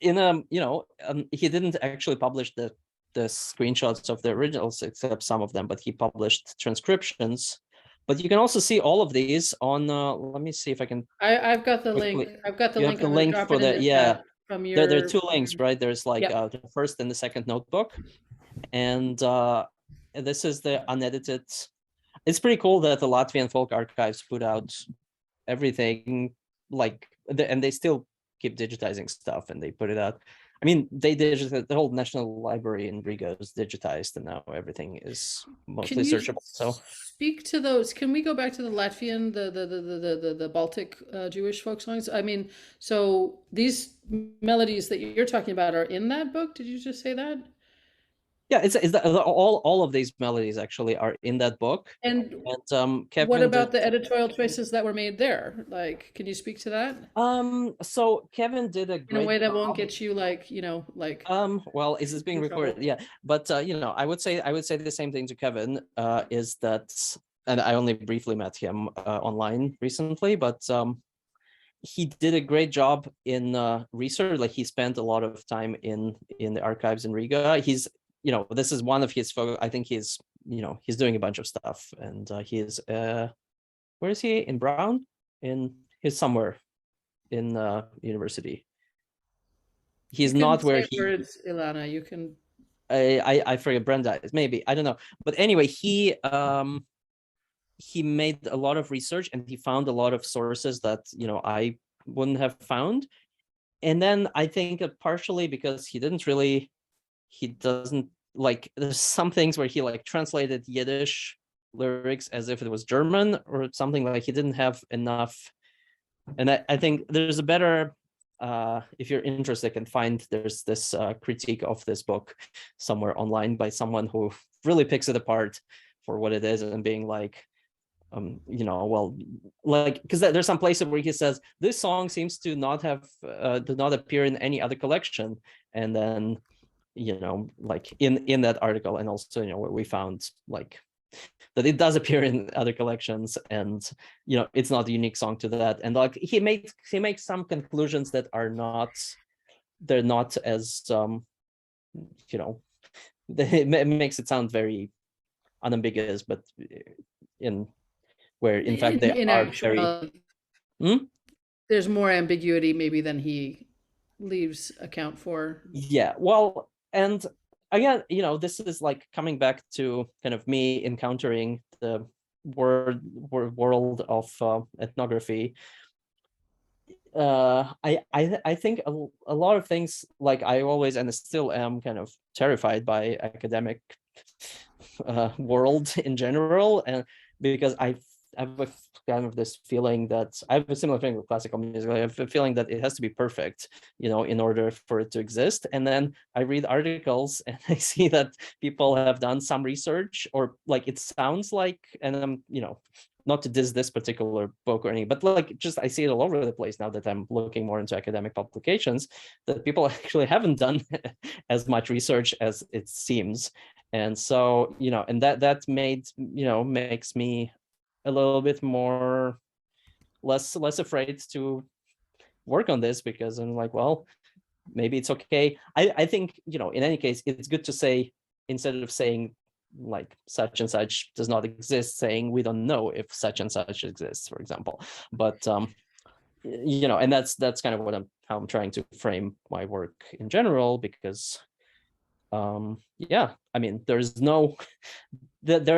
He didn't actually publish the screenshots of the originals, except some of them, but he published transcriptions. But you can also see all of these on. Let me see if I can. I've got the quickly, link. I've got the you link. have the I'm gonna link drop for it in the the yeah. chat from your. There are two links, right? There's like Yep. the first and the second notebook, and this is the unedited. It's pretty cool that the Latvian Folk Archives put out everything, like, and they still keep digitizing stuff, and they put it out. I mean, they digitized the whole National Library in Riga is digitized, and now everything is mostly searchable. So speak to those. Can we go back to the Latvian, the Baltic Jewish folk songs? I mean, so these melodies that you're talking about are in that book. Did you just say that? yeah, it's that all of these melodies actually are in that book. And Kevin, what about the editorial choices that were made there? Like, can you speak to that? So Kevin did a great in a way that job. won't get you like well, is this being recorded? Yeah, but I would say the same thing to Kevin, is that, and I only briefly met him online recently, but he did a great job in research. Like, he spent a lot of time in the archives in Riga. He's this is one of his focus. I think he's he's doing a bunch of stuff, and he is where is he? In Brown? He's somewhere in university. He's You can not where say he. words, Ilana. You can. I forget. Brenda is maybe, I don't know. But anyway, he made a lot of research and he found a lot of sources that I wouldn't have found. And then I think that partially because he doesn't like, there's some things where he like translated Yiddish lyrics as if it was German or something, like he didn't have enough. And I think there's a better, if you're interested, can find, there's this critique of this book somewhere online by someone who really picks it apart for what it is and being like, well, like, because there's some places where he says this song seems to not have do not appear in any other collection, and then like in that article, and also where we found like that it does appear in other collections, and it's not a unique song to that, and like he makes some conclusions that are not, they're not as it makes it sound very unambiguous, but in fact they are very. There's more ambiguity maybe than he leaves account for. Yeah, well, and again, this is like coming back to kind of me encountering the world of ethnography. I think a lot of things, like I always and still am kind of terrified by academic world in general, and because I have a kind of this feeling that I have a similar thing with classical music. I have a feeling that it has to be perfect, in order for it to exist. And then I read articles and I see that people have done some research, or like it sounds like, and I'm, not to diss this particular book or anything, but like just I see it all over the place now that I'm looking more into academic publications, that people actually haven't done as much research as it seems. And so, and that makes me a little bit more less afraid to work on this, because I'm like, well, maybe it's okay. I think in any case it's good to say, instead of saying like such and such does not exist, saying we don't know if such and such exists, for example. But and that's kind of how I'm trying to frame my work in general, because I mean, there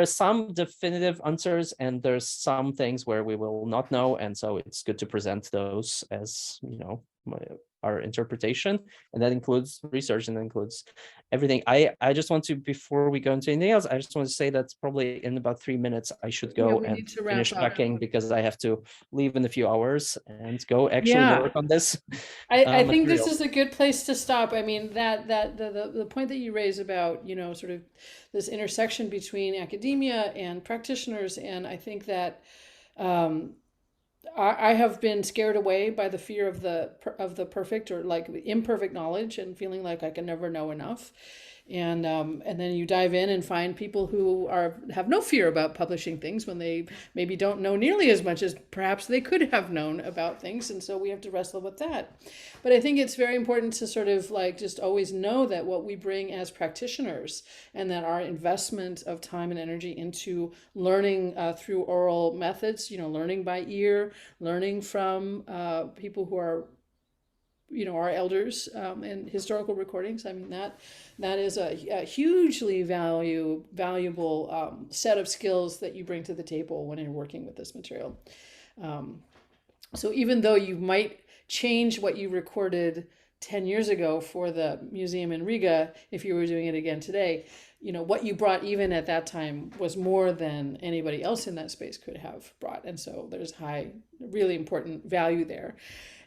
are some definitive answers and there's some things where we will not know, and so it's good to present those as our interpretation, and that includes research and that includes everything. I just want to, before we go into anything else, I just want to say that probably in about 3 minutes I should go and finish packing, because I have to leave in a few hours and go actually work on this. I think this is a good place to stop. I mean, the point that you raise about sort of this intersection between academia and practitioners, and I think that I have been scared away by the fear of the perfect, or like imperfect knowledge, and feeling like I can never know enough. And then you dive in and find people who have no fear about publishing things when they maybe don't know nearly as much as perhaps they could have known about things. And so we have to wrestle with that. But I think it's very important to sort of like just always know that what we bring as practitioners, and that our investment of time and energy into learning through oral methods, learning by ear, learning from people who are our elders, and historical recordings. I mean, that is a hugely valuable set of skills that you bring to the table when you're working with this material. So even though you might change what you recorded 10 years ago for the museum in Riga, if you were doing it again today, what you brought even at that time was more than anybody else in that space could have brought. And so there's really important value there.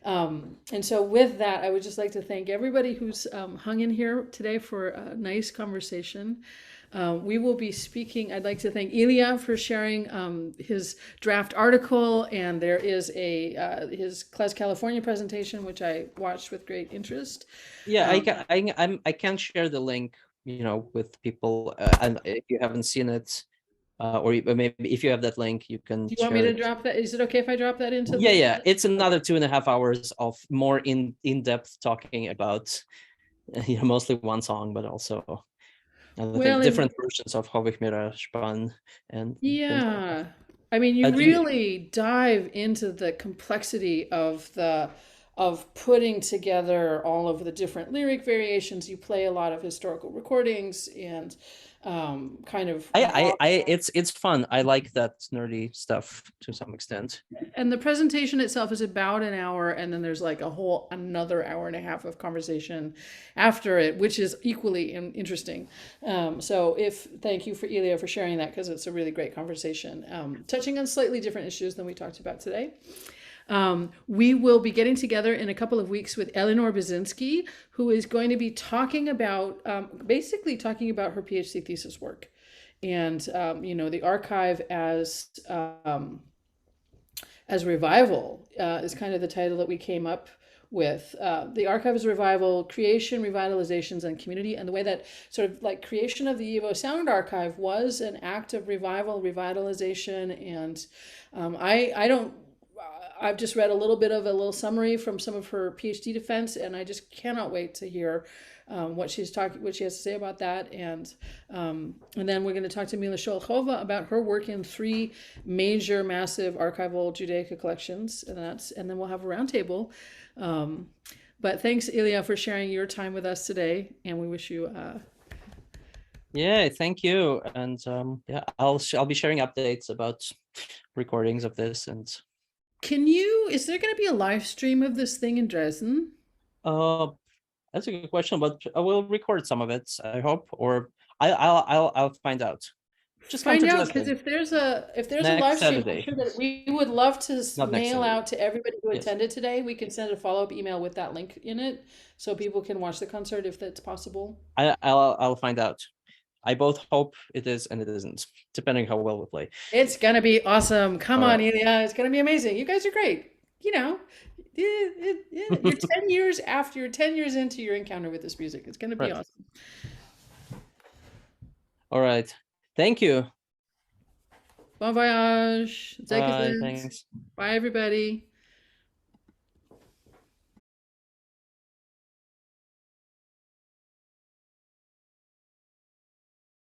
And so with that, I would just like to thank everybody who's hung in here today for a nice conversation. We will be speaking. I'd like to thank Ilya for sharing his draft article, and there is his Klez California presentation, which I watched with great interest. Yeah, I can share the link, with people, and if you haven't seen it. Or maybe if you have that link, you can. Do you want me to drop that? Is it okay if I drop that into? Yeah. It's another 2.5 hours of more in-depth talking about, mostly one song, but also different versions of Hove ich mir Spann and. Yeah. I mean, you Do you- really dive into the complexity of putting together all of the different lyric variations. You play a lot of historical recordings and kind of it's fun. I like that nerdy stuff to some extent. and the presentation itself is about an hour, and then there's like a whole another hour and a half of conversation after it, which is equally interesting. So thank you for Ilya for sharing that, because it's a really great conversation, touching on slightly different issues than we talked about today. We will be getting together in a couple of weeks with Eleanor Basinski, who is going to be talking about, basically talking about her PhD thesis work, and the archive as revival is kind of the title that we came up with. The archive as revival, creation, revitalizations, and community, and the way that sort of like creation of the Evo Sound Archive was an act of revival, revitalization, and I've just read a little summary from some of her PhD defense, and I just cannot wait to hear what she has to say about that. And then we're going to talk to Mila Sholchova about her work in 3 major, massive archival Judaica collections, and then we'll have a roundtable. But thanks, Ilya, for sharing your time with us today, and we wish you. Yeah, thank you, and I'll be sharing updates about recordings of this. And is there going to be a live stream of this thing in Dresden? That's a good question, but I will record some of it, I hope, or I'll find out. Just find out, because if there's a live stream, I'm sure that we would love to mail out to everybody who attended today. We can send a follow-up email with that link in it, so people can watch the concert if that's possible. I'll find out. I both hope it is and it isn't, depending how well we play. It's gonna be awesome. Come on, Ilya. It's gonna be amazing. You guys are great. You're 10 years after, you're 10 years into your encounter with this music. It's gonna be awesome. All right. Thank you. Bon voyage. Bye. Thanks. Bye, everybody.